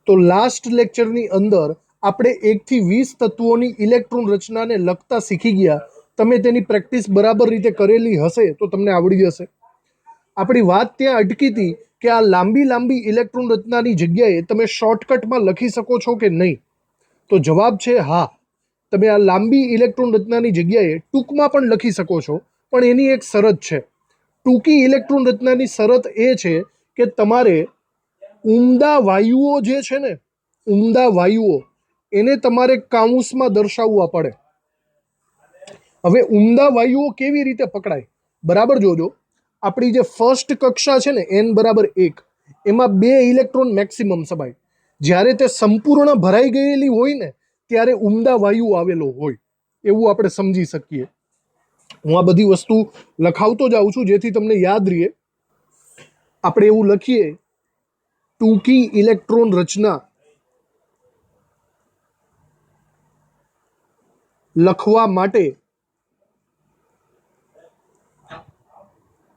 તો લાસ્ટ લેક્ચરની અંદર આપણે 1 થી 20 તત્વોની ઇલેક્ટ્રોન રચનાને લગતા શીખી ગયા. તમે તેની પ્રેક્ટિસ બરાબર રીતે કરેલી હશે તો તમને આવડી જશે. આપણી વાત ત્યાં અટકી હતી કે આ લાંબી લાંબી ઇલેક્ટ્રોન રચનાની જગ્યાએ તમે શોર્ટકટમાં લખી શકો છો કે નહીં? તો જવાબ છે હા. તમે આ લાંબી ઇલેક્ટ્રોન રચનાની જગ્યાએ ટૂંકમાં પણ લખી શકો છો, પણ એની એક શરત છે. ટૂંકી ઇલેક્ટ્રોન રચનાની શરત એ છે કે તમારે ઉમદા વાયુઓ જે છે ને, ઉમદા વાયુઓ એને તમારે કાઉન્સમાં દર્શાવવા પડે. હવે ઉમદા વાયુઓ કેવી રીતે પકડાય બરાબર જોજો. આપણી જે ફર્સ્ટ કક્ષા છે ને n બરાબર 1, એમાં 2 ઇલેક્ટ્રોન મેક્સિમમ સમાય. જ્યારે તે સંપૂર્ણ ભરાઈ ગયેલી હોય ને ત્યારે ઉમદા વાયુ આવેલો હોય, એવું આપણે સમજી શકીએ. હું આ બધી વસ્તુ લખાવતો જાઉં છું જેથી તમને યાદ રહે. આપણે એવું લખીએ, ટૂંકી ઇલેક્ટ્રોન રચના લખવા માટે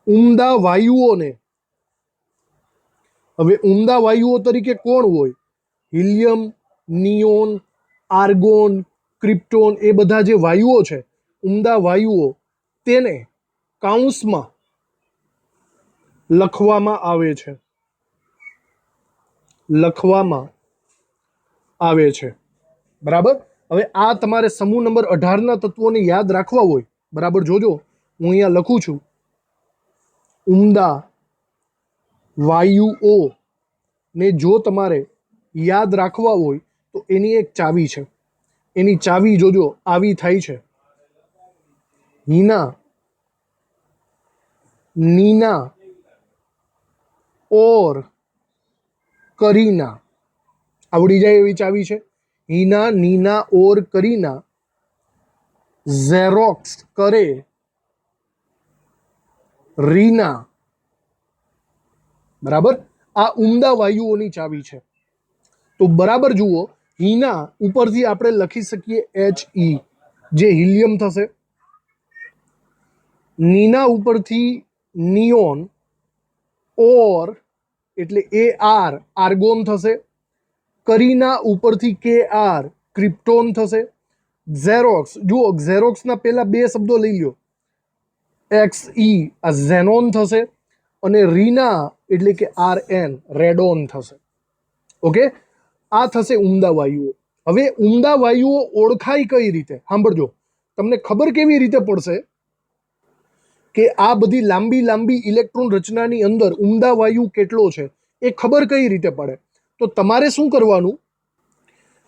ઉમદા વાયુઓને, હવે ઉમદા વાયુઓ તરીકે કોણ હોય? હિલિયમ, નિયોન, આર્ગોન, ક્રિપ્ટોન, એ બધા જે વાયુઓ છે, ઉમદા વાયુઓ, તેને કાઉન્સમાં લખવામાં આવે છે. લખવામાં આવે છે. બરાબર. હવે આ તમારે સમૂહ નંબર 18ના તત્વોને યાદ રાખવા હોય, બરાબર જોજો. હું અહીંયા લખું છું, ઉમદા વાયુઓ ને જો તમારે યાદ રાખવા હોય તો એની એક ચાવી છે. એની ચાવી જોજો આવી થાય છે: હીના, નીના ઓર કરીના. આવડી જાય એવી ચાવી છે. હીના, નીના ઓર કરીના ઝેરોક્સ કરે રીના. બરાબર. આ ઉમદા વાયુઓની ચાવી છે. તો બરાબર જુઓ, હીના ઉપરથી આપણે લખી શકીએ He, જે હિલિયમ થશે. નીના ઉપરથી નિયોન ઓર એટલે Ar, આર્ગોન થશે. કરીના ઉપરથી Kr, ક્રિપ્ટોન થશે. ઝેરોક્સ, જુઓ ઝેરોક્સના પહેલા 2 શબ્દો લઈ લો, Xe, આ ઝેનોન થશે. અને રીના એટલે કે Rn, રેડોન થશે. ઓકે, આ થશે ઉમદા વાયુઓ. હવે ઉમદા વાયુઓ ઓળખાય કઈ રીતે? સાંભળજો. તમને ખબર કેવી રીતે પડશે કે આ બધી લાંબી લાંબી ઇલેક્ટ્રોન રચનાની અંદર ઉમદા વાયુ કેટલો છે એ ખબર કઈ રીતે પડે? તો તમારે શું કરવાનું,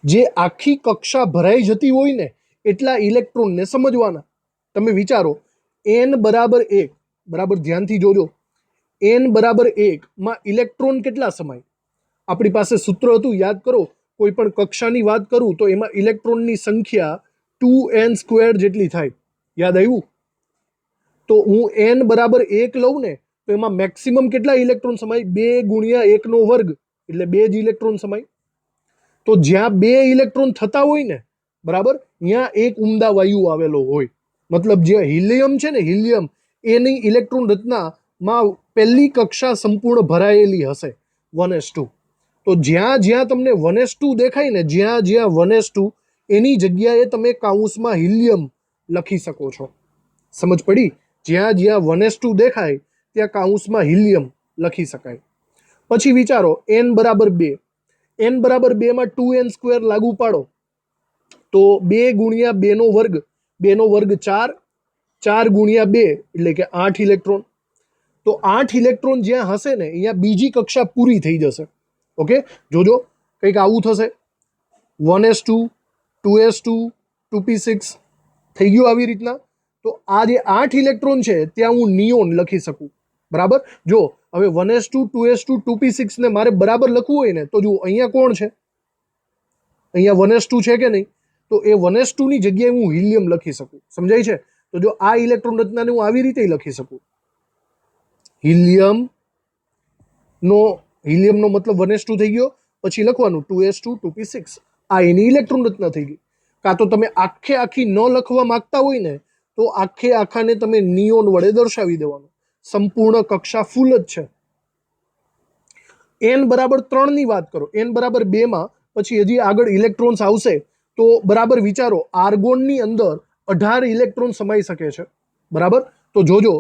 જે આખી કક્ષા ભરાઈ જતી હોય ને એટલા ઇલેક્ટ્રોનને સમજવાના. તમે વિચારો, n બરાબર 1, બરાબર ધ્યાનથી જોજો, n બરાબર 1 માં ઇલેક્ટ્રોન કેટલા સમાય? આપણી પાસે સૂત્ર હતું, યાદ કરો. કોઈ પણ કક્ષાની વાત કરું તો એમાં ઇલેક્ટ્રોનની સંખ્યા 2n² જેટલી થાય. યાદ આવ્યું? તો હું n બરાબર 1 લઉં ને તો એમાં મેક્સિમમ કેટલા ઇલેક્ટ્રોન સમાય? 2 ગુણ્યા 1 નો વર્ગ, એટલે 2 જ ઇલેક્ટ્રોન સમાય. તો જ્યાં 2 ઇલેક્ટ્રોન થતા હોય ને, બરાબર, ત્યાં એક ઉમદા વાયુ આવેલો હોય. મતલબ જે હિલિયમ છે ને, હિલિયમ, એની ઇલેક્ટ્રોન રચનામાં પહેલી કક્ષા સંપૂર્ણ ભરાયેલી હશે, 1s2. તો જ્યાં જ્યાં તમને 1s2 દેખાય ને, જ્યાં જ્યાં 1s2, એની જગ્યાએ તમે કાઉન્સમાં હિલિયમ લખી શકો છો. સમજ પડી? જ્યાં જ્યાં 1s2 દેખાય ત્યાં કાઉન્સમાં હિલિયમ લખી શકાય. પછી વિચારો, n બરાબર 2, n બરાબર 2 માં 2n² લાગુ પાડો તો 2 ગુણ્યા 2 નો વર્ગ, 2 નો વર્ગ 4, 4 ગુણ્યા 2 એટલે કે 8 ઇલેક્ટ્રોન. તો 8 ઇલેક્ટ્રોન જ્યાં હશે ને અહીંયા બીજી કક્ષા પૂરી થઈ જશે. ઓકે, જોજો કંઈક આવું થશે. 1s2, 2s2, 2p6 થઈ ગયું આવી રીતના. તો આ જે 8 ઇલેક્ટ્રોન છે ત્યાં હું નિયોન લખી શકું. બરાબર. જો હવે 1s2, 2s2, 2p6 ને મારે બરાબર લખવું હોય ને તો જુઓ અહીંયા કોણ છે? અહીંયા 1s2 છે કે નહીં? તો એ 1s2 ની જગ્યાએ હું હિલિયમ લખી શકું. સમજાય છે? તો જો આ ઇલેક્ટ્રોન રચનાને હું આવી રીતે લખી શકું, હિલિયમનો મતલબ 1s2 થઈ ગયો, પછી લખવાનું 2s2, 2p6. આ એની ઇલેક્ટ્રોન રચના થઈ ગઈ. કાં તો તમે આખે આખી ન લખવા માંગતા હોય ને તો આખે આખાને તમે નિયોન વડે દર્શાવી દેવાનું. સંપૂર્ણ કક્ષા ફૂલ જ છે. n બરાબર 3 ની વાત કરો, n બરાબર 2 માં પછી હજી આગળ ઇલેક્ટ્રોન્સ આવશે તો બરાબર વિચારો, આર્ગોનની અંદર 18 ઇલેક્ટ્રોન સમાઈ શકે છે, બરાબર. તો જોજો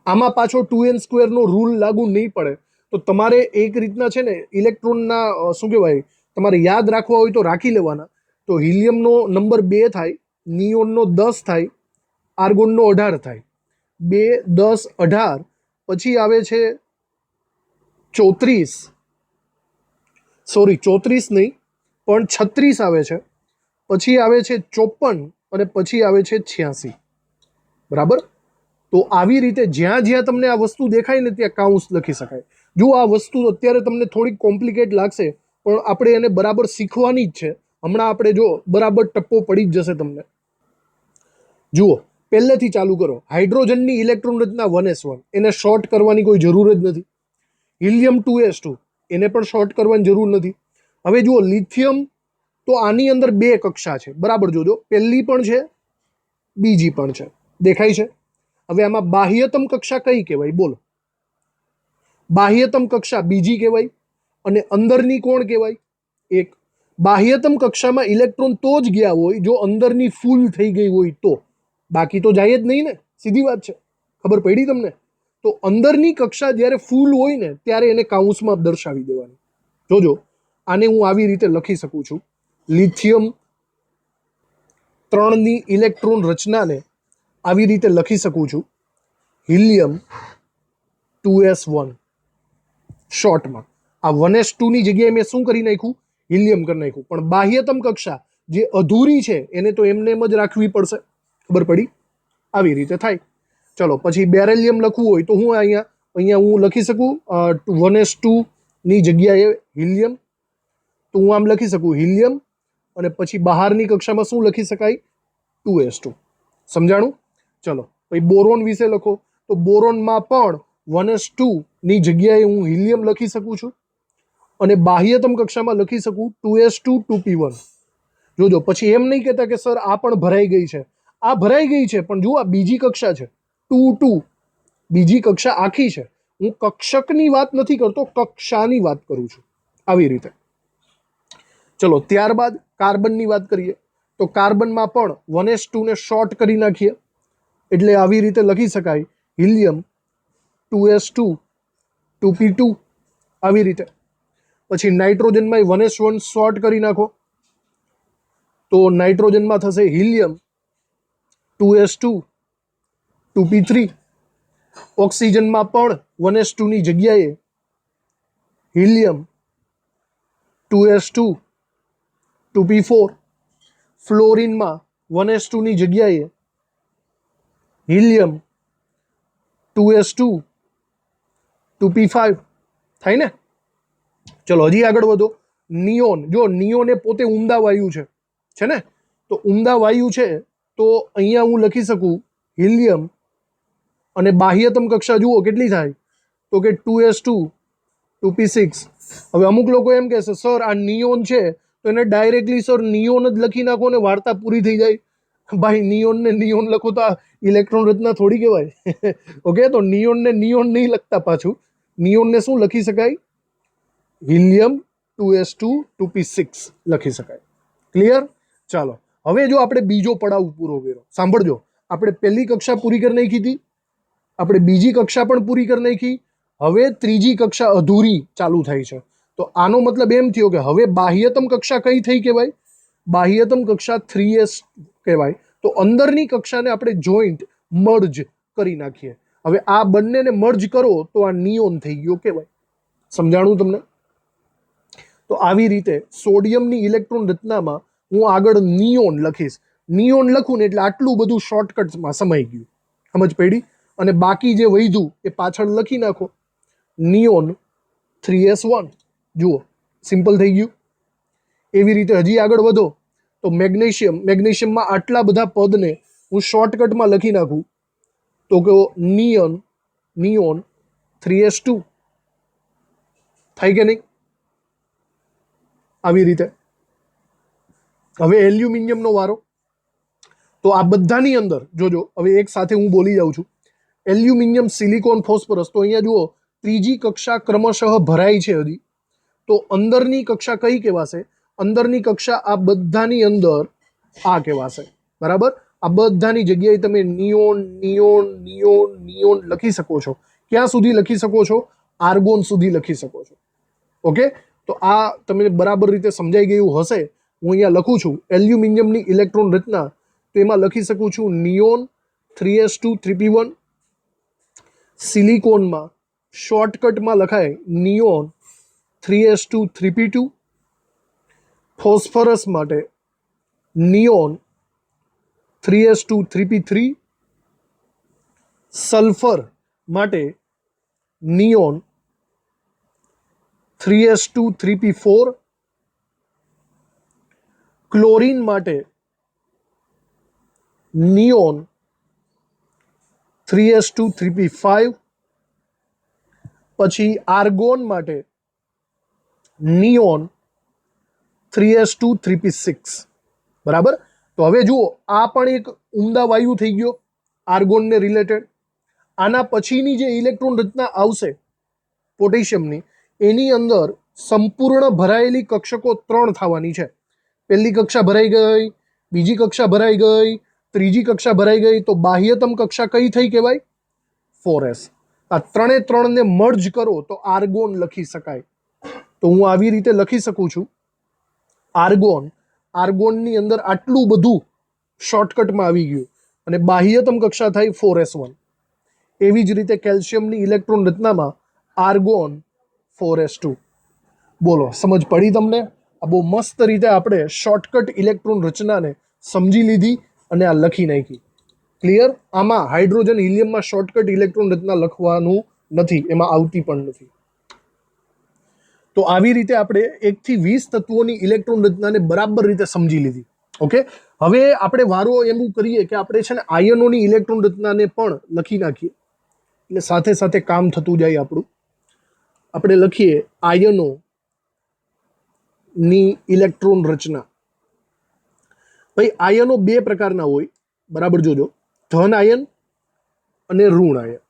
આમાં પાછો 2n² નો રૂલ લાગુ નહીં પડે. તો તમારે એક રીતના છે ને ઇલેક્ટ્રોનના શું કહેવાય, તમારે યાદ રાખવા હોય તો રાખી લેવાના. તો હિલિયમનો નંબર 2 થાય, નિયોનનો 10 થાય, આર્ગોનનો 18 થાય. 2, 10, 18 પછી આવે છે 34, સોરી 34 નહીં પણ 36 આવે છે, પછી આવે છે 54 અને પછી આવે છે 86, બરાબર. તો આવી રીતે જ્યાં જ્યાં તમને આ વસ્તુ દેખાય ને ત્યાં કાઉન્સ લખી શકાય. જો આ વસ્તુ અત્યારે તમને થોડીક કોમ્પ્લિકેટ લાગશે પણ આપણે એને બરાબર શીખવાની જ છે. હમણાં આપણે જો બરાબર ટપ્પો પડી જ જશે તમને. જુઓ પહેલેથી ચાલુ કરો. હાઇડ્રોજનની ઇલેક્ટ્રોન રચના 1s1, એને શોર્ટ કરવાની કોઈ જરૂર જ નથી. હિલિયમ 2s2, એને પણ શોર્ટ કરવાની જરૂર નથી. હવે જુઓ લિથિયમ, તો આની અંદર 2 કક્ષા છે, બરાબર. જોજો પહેલી પણ છે, બીજી પણ છે, દેખાય છે. હવે આમાં બાહ્યતમ કક્ષા કઈ કહેવાય બોલો? બાહ્યતમ કક્ષા બીજી કહેવાય અને અંદરની કોણ કહેવાય? એક. બાહ્યતમ કક્ષામાં ઇલેક્ટ્રોન તો જ ગયા હોય જો અંદરની ફૂલ થઈ ગઈ હોય તો, બાકી તો જાય જ નહીં ને, સીધી વાત છે. ખબર પડી તમને? તો અંદરની કક્ષા જ્યારે ફૂલ હોય ને ત્યારે એને કાઉન્સમાં દર્શાવી દેવાની. જોજો આને હું આવી રીતે લખી શકું છું. લિથિયમ 3ની ઇલેક્ટ્રોન રચનાને આવી રીતે લખી શકું છું, હિલિયમ 2s1 શોર્ટમાં. આ 1s2 ની જગ્યાએ મેં શું કરી નાખ્યું? હિલિયમ કરી નાખ્યું. પણ બાહ્યતમ કક્ષા જે અધૂરી છે એને તો એમને એમ જ રાખવી પડશે. ખબર પડી? આવી રીતે થાય. ચલો પછી બેરેલિયમ લખવું હોય તો હું અહીંયા હું લખી શકું 1s2 ની જગ્યાએ હિલિયમ. તો હું આમ લખી શકું હિલિયમ અને પછી બહારની કક્ષામાં શું લખી શકાય? 2s2. સમજાણું? ચલો પછી બોરોન વિશે લખો. તો બોરોનમાં પણ 1s2 ની જગ્યાએ હું હિલિયમ લખી શકું છું અને બાહ્યતમ કક્ષામાં લખી શકું 2s2 2p1. જોજો પછી એમ નહીં કહેતા કે સર આ પણ ભરાઈ ગઈ છે. આ ભરાઈ ગઈ છે પણ જુઓ આ બીજી કક્ષા છે, 2 2, બીજી કક્ષા આખી છે. હું કક્ષકની વાત નથી કરતો, કક્ષાની વાત કરું છું. આવી રીતે. ચલો ત્યારબાદ કાર્બનની વાત કરીએ. તો કાર્બનમાં પણ 1s2 ને શોર્ટ કરી નાખીએ એટલે આવી રીતે લખી શકાય હિલિયમ 2s2 2p2. આવી રીતે. પછી નાઇટ્રોજનમાં 1s1 શોર્ટ કરી નાખો તો નાઇટ્રોજનમાં થશે હિલિયમ 2s2 2p3. ઓક્સિજનમાં પણ 1s2 ની જગ્યાએ હિલિયમ 2s2 2p4. ફ્લોરિનમાં 1s2 ની જગ્યાએ હિલિયમ 2s2 2p5. થાય ને? ચલો હજી આગળ વધો. નિયોન, જો નિયોન એ પોતે ઉમદા વાયુ છે ને? તો ઉમદા વાયુ છે તો અહીંયા હું લખી શકું હિલિયમ અને બાહ્યતમ કક્ષા જુઓ કેટલી થાય તો કે 2s2 2p6. હવે અમુક લોકો એમ કહેશે સર આ નિયોન છે તો એને ડાયરેક્ટલી સર નિયોન જ લખી નાખો ને વાર્તા પૂરી થઈ જાય. ભાઈ નિયોન ને નિયોન લખો તો આ ઇલેક્ટ્રોન રચના થોડી કહેવાય. ઓકે, તો નિયોન ને નિયોન નહીં લખતા. પાછું નિયોનને શું લખી શકાય? હિલિયમ 2s2 2p6 લખી શકાય. ક્લિયર? ચાલો હવે જો આપણે બીજો પડાવ પૂરો કર્યો, સાંભળજો. આપણે પહેલી કક્ષા પૂરી કરી નાખી હતી, આપણે બીજી કક્ષા પણ પૂરી કરી નાખી, હવે ત્રીજી કક્ષા અધૂરી ચાલુ થાય છે. તો આનો મતલબ એમ થયો કે હવે બાહ્યતમ કક્ષા કઈ થઈ કહેવાય? બાહ્યતમ કક્ષા 3s કહેવાય. તો અંદરની કક્ષાને આપણે જોઈન્ટ મર્જ કરી નાખીએ. હવે આ બંનેને મર્જ કરો તો આ નિયોન થઈ ગયો કહેવાય. સમજાણું તમને? તો આવી રીતે સોડિયમની ઇલેક્ટ્રોન રચનામાં હું આગળ નિયોન લખીશ. નિયોન લખું ને એટલે આટલું બધું શોર્ટકટમાં સમાઈ ગયું. સમજ પડી? અને બાકી જે વધ્યું એ પાછળ લખી નાખો. Neon 3s1. જુઓ સિમ્પલ થઈ ગયું. એવી રીતે હજી આગળ વધો તો મેગ્નેશિયમમાં આટલા બધા પદને હું શોર્ટકટમાં લખી નાખું તો કે નિયોન 3s2. થાય કે નહીં? આવી રીતે. હવે એલ્યુમિનિયમનો વારો. તો આ બધાની અંદર જોજો હવે એક સાથે હું બોલી જાઉં છું. Aluminium, silicon, phosphorus. તો અહીંયા જુઓ ત્રીજી કક્ષા ક્રમશઃ ભરાય છે હજી, તો અંદરની કક્ષા કઈ કહેવાશે? અંદરની કક્ષા આ બધાની અંદર આ કહેવાશે, બરાબર? આ બધાની જગ્યાએ તમે નિયોન નિયોન નિયોન નિયોન લખી શકો છો. ક્યાં સુધી લખી શકો છો? આર્ગોન સુધી લખી શકો છો. ઓકે, તો આ તમને બરાબર રીતે સમજાઈ ગયું હશે. હું અહીંયા લખું છું એલ્યુમિનિયમની ઇલેક્ટ્રોન રચના, તો એમાં લખી શકું છું નિયોન 3s2 3p1. સિલિકોનમાં શોર્ટકટમાં લખાય નિયોન 3s2 3p2. ફોસ્ફરસ માટે નિયોન 3s2 3p3. સલ્ફર માટે નિયોન 3s2 3p4. ક્લોરીન માટે નિયોન 3s2 3p5. પછી આર્ગોન માટે નિયોન 3s2 3p6. બરાબર? તો હવે જુઓ, આ પણ એક ઉમદા વાયુ થઈ ગયો આર્ગોનને રિલેટેડ. આના પછીની જે ઇલેક્ટ્રોન રચના આવશે પોટેશિયમની, એની અંદર સંપૂર્ણ ભરાયેલી કક્ષકો 3 થવાની છે. પહેલી કક્ષા ભરાઈ ગઈ, બીજી કક્ષા ભરાઈ ગઈ, ત્રીજી કક્ષા ભરાઈ ગઈ, તો બાહ્યતમ કક્ષા કઈ થઈ કહેવાય? 4s. આ 3 ને મર્જ કરો તો આર્ગોન લખી શકાય. તો હું આવી રીતે લખી શકું છું આર્ગોન. આર્ગોનની અંદર આટલું બધું શોર્ટકટમાં આવી ગયું અને બાહ્યતમ કક્ષા થાય 4s1. એવી જ રીતે કેલ્શિયમની ઇલેક્ટ્રોન રચનામાં આર્ગોન 4s2. બોલો, સમજ પડી તમને? આ બહુ મસ્ત રીતે આપણે શોર્ટકટ ઇલેક્ટ્રોન રચનાને સમજી લીધી અને આ લખી નાખી. ક્લિયર? આમાં હાઇડ્રોજન હિલિયમમાં શોર્ટકટ ઇલેક્ટ્રોન રચના લખવાનું નથી, એમાં આવતી પણ નથી. તો આવી રીતે આપણે 1 થી 20 તત્વોની ઇલેક્ટ્રોન રચનાને બરાબર રીતે સમજી લીધી. ઓકે, હવે આપણે વારો એવું કરીએ કે આપણે છે ને આયનોની ઇલેક્ટ્રોન રચનાને પણ લખી નાખીએ, એટલે સાથે સાથે કામ થતું જાય આપણું. આપણે લખીએ આયનોની ઇલેક્ટ્રોન રચના. ભાઈ, આયનો 2 પ્રકારના હોય, બરાબર જોજો, ધન આયન અને ઋણ આયન.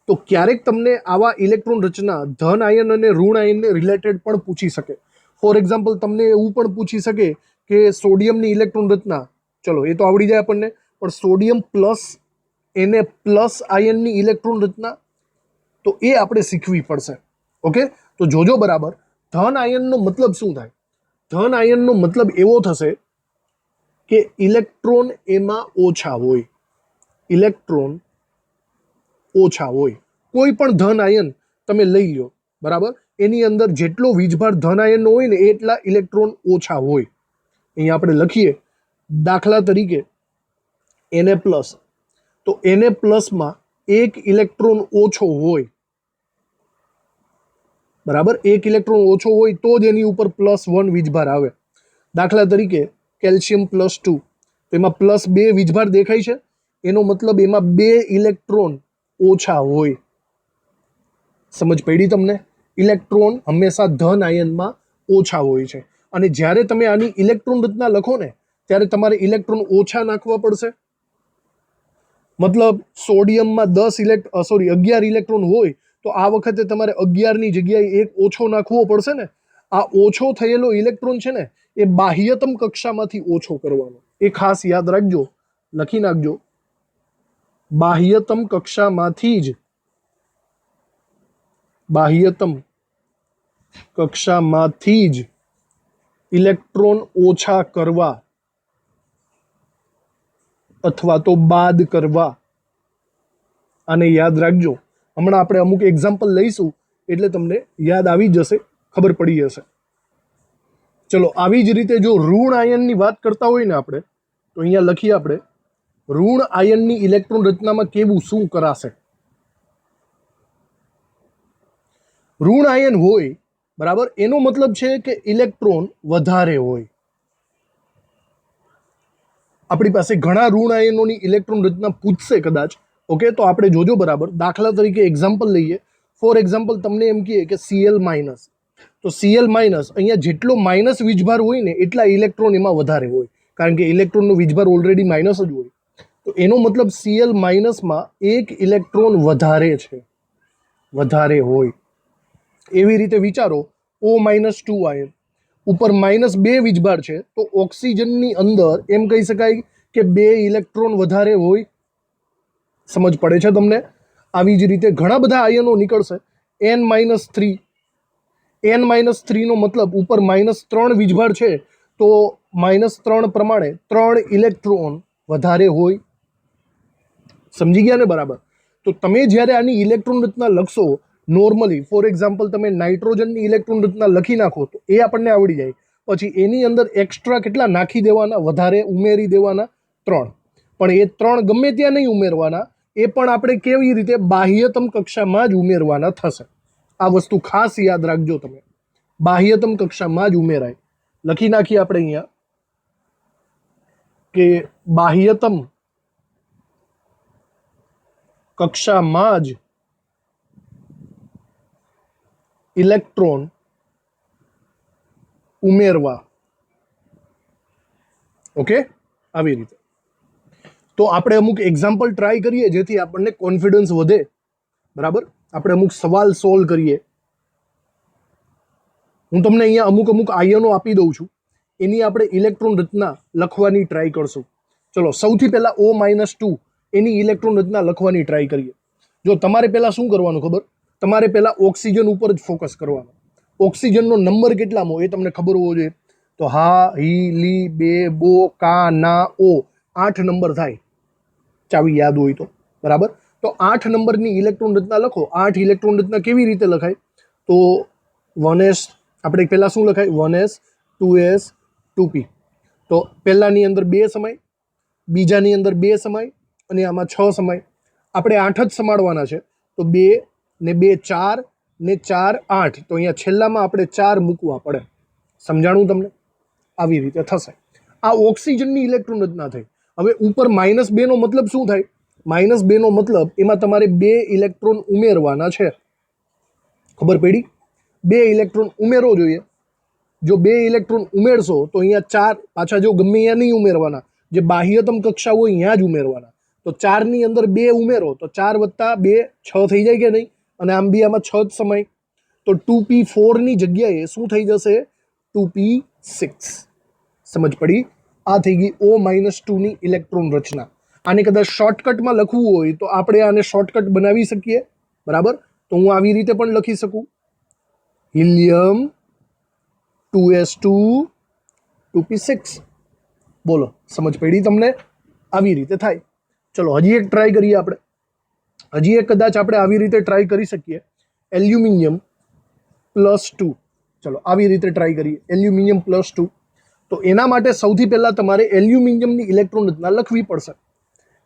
તો ક્યારેક તમને આવા ઇલેક્ટ્રોન રચના ધન આયન અને ઋણ આયનને રિલેટેડ પણ પૂછી શકે. ફોર એક્ઝામ્પલ, તમને એવું પણ પૂછી શકે કે સોડિયમની ઇલેક્ટ્રોન રચના, ચલો એ તો આવડી જાય આપણને, પણ સોડિયમ પ્લસ એને પ્લસ આયનની ઇલેક્ટ્રોન રચના, તો એ આપણે શીખવી પડશે. ઓકે, તો જોજો બરાબર. ધન આયનનો મતલબ શું થાય? ધન આયનનો મતલબ એવો થશે કે ઇલેક્ટ્રોન એમાં ઓછા હોય. ઇલેક્ટ્રોન ઓછા હોય. કોઈ પણ ધન આયન તમે લઈ લો, બરાબર, એની અંદર જેટલો વીજભાર ધન આયનનો હોય ને એટલા ઇલેક્ટ્રોન ઓછા હોય. અહીંયા આપણે લખીએ દાખલા તરીકે Na+, તો Na+માં 1 ઇલેક્ટ્રોન ઓછો હોય, બરાબર, 1 ઇલેક્ટ્રોન ઓછો હોય તો જ એની ઉપર +1 વીજભાર આવે. દાખલા તરીકે કેલ્શિયમ +2, તો એમાં +2 વીજભાર દેખાય છે, એનો મતલબ એમાં 2 ઇલેક્ટ્રોન ઓછા હોય. સમજ પડી તમને? ઇલેક્ટ્રોન હંમેશા ધન આયનમાં ઓછા હોય છે. અને જ્યારે તમે આની ઇલેક્ટ્રોન રચના લખો ને ત્યારે તમારે ઇલેક્ટ્રોન ઓછા નાખવા પડશે. મતલબ સોડિયમમાં 11 ઇલેક્ટ્રોન હોય તો આ વખતે તમારે 11ની જગ્યાએ 1 ઓછો નાખવો પડશે ને. આ ઓછો થયેલો ઇલેક્ટ્રોન છે ને એ બાહ્યતમ કક્ષામાંથી ઓછો કરવાનો. એ ખાસ યાદ રાખજો, લખી નાખજો. બાહ્યતમ કક્ષામાંથી જ ઇલેક્ટ્રોન ઓછા કરવા અથવા તો બાદ કરવા. આને યાદ રાખજો. હમણાં આપણે અમુક એક્ઝામ્પલ લઈશું એટલે તમને યાદ આવી જશે, ખબર પડી જશે. ચલો, આવી જ રીતે જો ઋણ આયનની વાત કરતા હોય ને આપણે, તો અહીંયા લખીએ આપણે ઋણ આયનની ઇલેક્ટ્રોન રચનામાં કેવું શું કરાશે. ઋણ આયન હોય, બરાબર, એનો મતલબ છે કે ઇલેક્ટ્રોન વધારે હોય. આપણી પાસે ઘણા ઋણ આયનોની ઇલેક્ટ્રોન રચના પૂછશે કદાચ. ઓકે, તો આપણે જોજો બરાબર. દાખલા તરીકે એક્ઝામ્પલ લઈએ. ફોર એક્ઝામ્પલ તમને એમ કહે કે Cl-, તો Cl- અહીંયા જેટલો માઇનસ વીજભાર હોય ને એટલા ઇલેક્ટ્રોન એમાં વધારે હોય, કારણ કે ઇલેક્ટ્રોનનો વીજભાર ઓલરેડી માઇનસ જ હોય. તો એનો મતલબ Cl- માં 1 ઇલેક્ટ્રોન વધારે છે. વધારે હોય. એવી રીતે વિચારો O-2 આયન ઉપર -2 વીજભાર છે, તો ઓક્સિજનની અંદર એમ કહી શકાય કે 2 ઇલેક્ટ્રોન વધારે હોય. સમજ પડે છે તમને? આવી જ રીતે ઘણા બધા આયનો નીકળશે. N-3 N-3 નો મતલબ ઉપર -3 વીજભાર છે, તો -3 પ્રમાણે 3 ઇલેક્ટ્રોન વધારે હોય. સમજી ગયા ને બરાબર? તો તમે જ્યારે આની ઇલેક્ટ્રોન રચના લખશો નોર્મલી, ફોર એક્ઝામ્પલ તમે નાઇટ્રોજનની ઇલેક્ટ્રોન રચના લખી નાખો તો એ આપણને આવડી જાય. પછી એની અંદર એક્સ્ટ્રા કેટલા નાખી દેવાના, વધારે ઉમેરી દેવાના? 3. પણ એ 3 ગમે ત્યાં નહીં ઉમેરવાના, એ પણ આપણે કેવી રીતે બાહ્યતમ કક્ષામાં જ ઉમેરવાના થશે. આ વસ્તુ ખાસ યાદ રાખજો તમે, બાહ્યતમ કક્ષામાં જ ઉમેરાય. લખી નાખીએ આપણે અહીંયા કે બાહ્યતમ કક્ષામાં જ ઇલેક્ટ્રોન ઉમેરવા. ઓકે, આવી રીતે. તો આપણે અમુક એક્ઝામ્પલ ટ્રાય કરીએ જેથી આપણને કોન્ફિડન્સ વધે. બરાબર? આપણે અમુક સવાલ સોલ્વ કરીએ. હું તમને અહીંયા અમુક આયનો આપી દઉં છું, એની આપણે ઇલેક્ટ્રોન રચના લખવાની ટ્રાય કરશું. ચલો, સૌથી પહેલા O-2 એની ઇલેક્ટ્રોન રચના લખવાની ટ્રાય કરીએ. જો તમારે પહેલા શું કરવાનું ખબર? તમારે પહેલા ઓક્સિજન ઉપર જ ફોકસ કરવાનો. ઓક્સિજનનો નંબર કેટલામો એ તમને ખબર હોવો જોઈએ. તો હા, હી, લી, બે, બો, કા, ના, ઓ, 8 નંબર થાય, ચાવી યાદ હોય તો. બરાબર? તો 8 નંબરની ઇલેક્ટ્રોન રચના લખો. 8 ઇલેક્ટ્રોન રચના કેવી રીતે લખાય? તો 1s, આપણે પહેલા શું લખાય? 1s 2s 2p. તો પહેલાની અંદર 2 સમાય, બીજાની અંદર 2 સમાય, અને આમાં 6 સમાય. આપણે 8 જ સમાડવાના છે. તો 2 ને 2 4 ને 4 8. તો અહીંયા છેલ્લામાં આપણે 4 મૂકવા પડે. સમજાણું તમને? આવી રીતે થશે. આ ઓક્સિજનની ઇલેક્ટ્રોન રચના થઈ. હવે ઉપર -2 નો મતલબ શું થાય? -2 નો મતલબ એમાં તમારે 2 ઇલેક્ટ્રોન ઉમેરવાના છે. ખબર પડી? 2 ઇલેક્ટ્રોન ઉમેરવો જોઈએ. જો 2 ઇલેક્ટ્રોન ઉમેરશો તો અહીંયા 4 પાછા, જો ગમે અહીંયા નહીં ઉમેરવાના, જે બાહ્યતમ કક્ષા હોય અહીંયા જ ઉમેરવાના. તો 4 ની અંદર 2 ઉમેરો તો 4 + 2 6 થઈ જાય કે નહીં? અને આમ બી આમાં 6 જ સમય. તો 2p4 ની જગ્યાએ શું થઈ જશે? 2p6. સમજ પડી? આ થઈ ગઈ O-2 ની ઇલેક્ટ્રોન રચના. આને કદાચ શોર્ટકટમાં લખવું હોય તો આપણે આને શોર્ટકટ બનાવી શકીએ. બરાબર? તો હું આવી રીતે પણ લખી શકું, હિલિયમ 2s2 2p6. બોલો, સમજ પડી તમને? આવી રીતે થાય. ચલો, હજી એક ટ્રાય કરીએ આપણે. હજી એક કદાચ આપણે આવી રીતે ટ્રાય કરી શકીએ, એલ્યુમિનિયમ +2. ચલો, આવી રીતે ટ્રાય કરીએ, એલ્યુમિનિયમ +2. તો એના માટે સૌથી પહેલાં તમારે એલ્યુમિનિયમની ઇલેક્ટ્રોન રચના લખવી પડશે.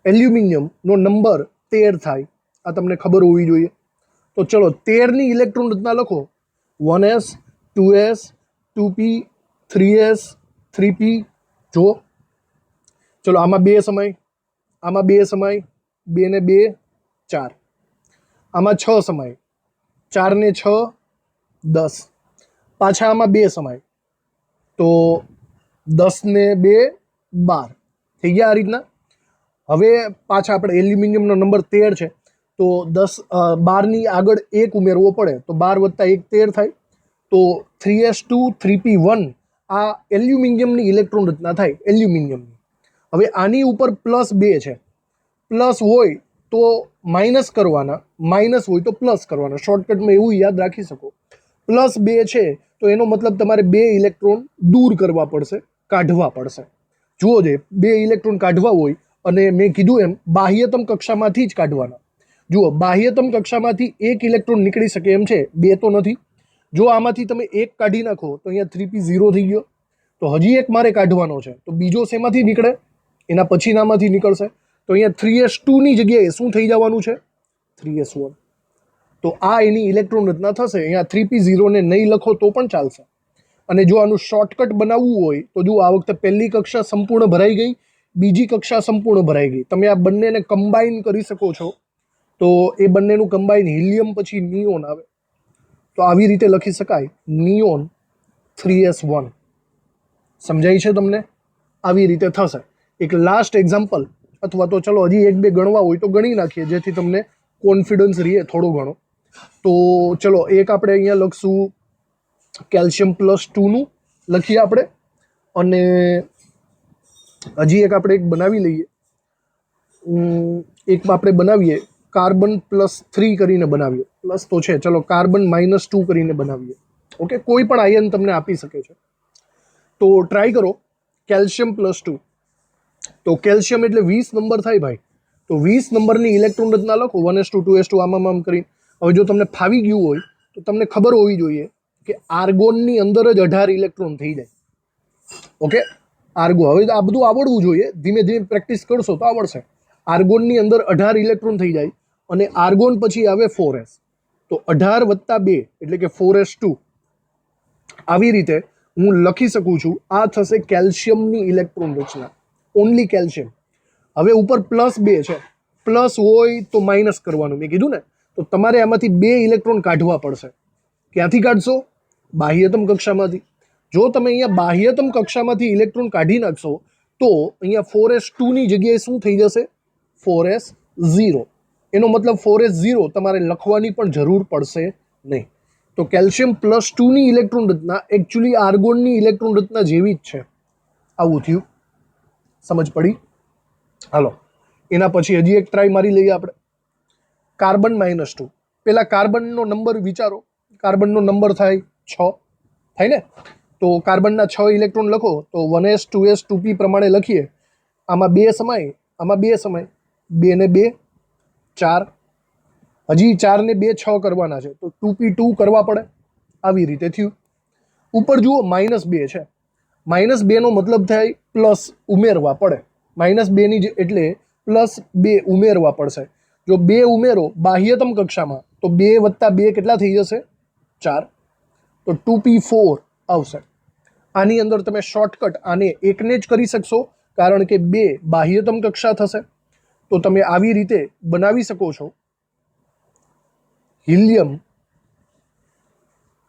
એલ્યુમિનિયમનો નંબર 13 થાય, આ તમને ખબર હોવી જોઈએ. તો ચલો, 13 ની ઇલેક્ટ્રોન રચના લખો. 1s 2s 2p 3s 3p. જો ચલો, આમાં 2 સમાય, આમાં 2 સમાય, 2 ને 2 4, આમાં 6 સમાય, 4 ને 6 10, પાછા આમાં 2 સમાય, તો 10 ને 2 12 થઈ ગયા. આ રીતના. હવે પાછા આપણે એલ્યુમિનિયમનો નંબર 13 છે, તો 12 ની આગળ 1 ઉમેરવો પડે, તો 12 + 1 13 થાય. તો 3s2 3p1 આ એલ્યુમિનિયમની ઇલેક્ટ્રોન રચના થાય, એલ્યુમિનિયમની. હવે આની ઉપર +2 છે. પ્લસ હોય તો માઇનસ કરવાના, માઇનસ હોય તો પ્લસ કરવાના. શોર્ટકટમાં એવું યાદ રાખી શકો. +2 છે તો એનો મતલબ તમારે 2 ઇલેક્ટ્રોન દૂર કરવા પડશે, કાઢવા પડશે. જુઓ, જે 2 ઇલેક્ટ્રોન કાઢવા હોય, અને મેં કીધું એમ બાહ્યતમ કક્ષામાંથી જ કાઢવાના. જુઓ, બાહ્યતમ કક્ષામાંથી 1 ઇલેક્ટ્રોન નીકળી શકે એમ છે, 2 તો નથી. જો આમાંથી તમે 1 કાઢી નાખો તો અહીંયા 3p0 થઈ ગયો. તો હજી એક મારે કાઢવાનો છે, તો બીજો શેમાંથી નીકળે? એના પછીનામાંથી નીકળશે. તો અહીંયા 3s2 ની જગ્યાએ શું થઈ જવાનું છે? 3s1. તો આ એની ઇલેક્ટ્રોન રચના થશે. અહીંયા 3p0 ને નહીં લખો તો પણ ચાલશે. અને જો આનું શોર્ટકટ બનાવવું હોય તો જુઓ, આ વખતે પહેલી કક્ષા સંપૂર્ણ ભરાઈ ગઈ, બીજી કક્ષા સંપૂર્ણ ભરાઈ ગઈ. તમે આ બંનેને કમ્બાઈન કરી શકો છો. તો એ બંનેનું કમ્બાઈન હિલિયમ પછી નિયોન આવે. તો આવી રીતે લખી શકાય, નિયોન 3s1. સમજાય છે તમને? આવી રીતે થશે. એક લાસ્ટ એક્ઝામ્પલ, અથવા તો ચલો હજી 1-2 ગણવા હોય તો ગણી નાખીએ, જેથી તમને કોન્ફિડન્સ રહે થોડો ઘણો. તો ચલો એક આપણે અહીંયા લખશું કેલ્શિયમ +2 લખીએ આપણે, અને હજી એક આપણે એક બનાવી લઈએ, એક આપણે બનાવીએ કાર્બન +3 કરીને બનાવીએ, પ્લસ તો છે, ચલો કાર્બન -2 કરીને બનાવીએ. ઓકે, કોઈ પણ આયન તમને આપી શકે છે. તો ટ્રાય કરો કેલ્શિયમ +2. તો કેલ્શિયમ એટલે 20 નંબર થાય ભાઈ. તો 20 નંબરની ઇલેક્ટ્રોન રચના લખો 1s2 2s2 આમ કરીને. હવે જો તમને ફાવી ગયું હોય તો તમને ખબર હોવી જોઈએ કે આર્ગોનની અંદર જ 18 ઇલેક્ટ્રોન થઈ જાય. ઓકે, આર્ગો, હવે આ બધું આવડવું જોઈએ, ધીમે ધીમે પ્રેક્ટિસ કરશો તો આવડશે. આર્ગોનની અંદર 18 ઇલેક્ટ્રોન થઈ જાય, અને આર્ગોન પછી આવે 4s. તો 18 + 2 એટલે કે 4s2. આવી રીતે હું લખી શકું છું. આ થશે કેલ્શિયમની ઇલેક્ટ્રોન રચના, ઓનલી કેલ્શિયમ. હવે ઉપર +2 છે, પ્લસ હોય તો માઇનસ કરવાનું, મેં કીધું ને. તો તમારે આમાંથી 2 ઇલેક્ટ્રોન કાઢવા પડશે. ક્યાંથી કાઢશો? બાહ્યતમ કક્ષામાંથી. જો તમે અહીંયા બાહ્યતમ કક્ષામાંથી ઇલેક્ટ્રોન કાઢી નાખશો તો અહીંયા 4s2 ની જગ્યાએ શું થઈ જશે? 4s0. એનો મતલબ 4s0 તમારે લખવાની પણ જરૂર પડશે નહીં. તો કેલ્શિયમ +2 ની ઇલેક્ટ્રોન રચના એકચ્યુઅલી આર્ગોનની ઇલેક્ટ્રોન રચના જેવી જ છે. આવું થયું, સમજ પડી? હાલો, એના પછી હજી એક ટ્રાય મારી લઈએ આપણે. કાર્બન -2. પેલા કાર્બનનો નંબર વિચારો. કાર્બનનો નંબર થાય 6, થાય ને? તો કાર્બનના 6 ઇલેક્ટ્રોન લખો તો 1s 2s 2p પ્રમાણે લખીએ. આમાં 2 સમાય, આમાં 2 સમાય, 2 ને 2 4, હજી 4 ને 2 6 કરવાના છે, તો 2p2 કરવા પડે. આવી રીતે થયું. ઉપર જુઓ -2 છે. -2 નો મતલબ થાય પ્લસ ઉમેરવા પડે. -2 ની એટલે +2 ઉમેરવા પડશે. જો 2 ઉમેરો બાહ્યતમ કક્ષામાં તો 2 + 2 કેટલા થઈ જશે? 4. તો 2p4 આવશે. આની અંદર તમે શોર્ટકટ આને એકને જ કરી શકશો, કારણ કે 2 બાહ્યતમ કક્ષા થશે. તો તમે આવી રીતે બનાવી શકો છો. હિલિયમ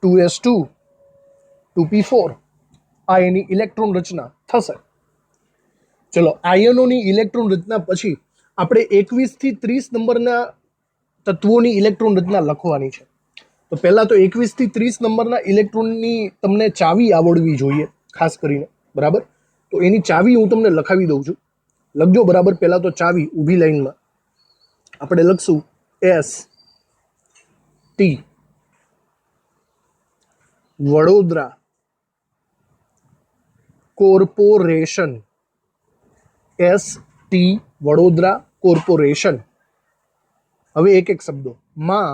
2s2 2p4, આ એની ઇલેક્ટ્રોન રચના થશે. ચલો, આયનોની ઇલેક્ટ્રોન રચના પછી આપણે 21 થી 30 નંબરના તત્વોની ઇલેક્ટ્રોન રચના લખવાની છે. તો પહેલા તો 21 થી 30 નંબરના ઇલેક્ટ્રોનની તમને ચાવી આવડવી જોઈએ, ખાસ કરીને, બરાબર? તો એની ચાવી હું તમને લખાવી દઉં છું. લખજો બરાબર. પહેલા તો ચાવી ઊભી લાઈનમાં આપણે લખશું ST Vadodara corporation. ST Vadodara corporation. હવે એક એક શબ્દો. માં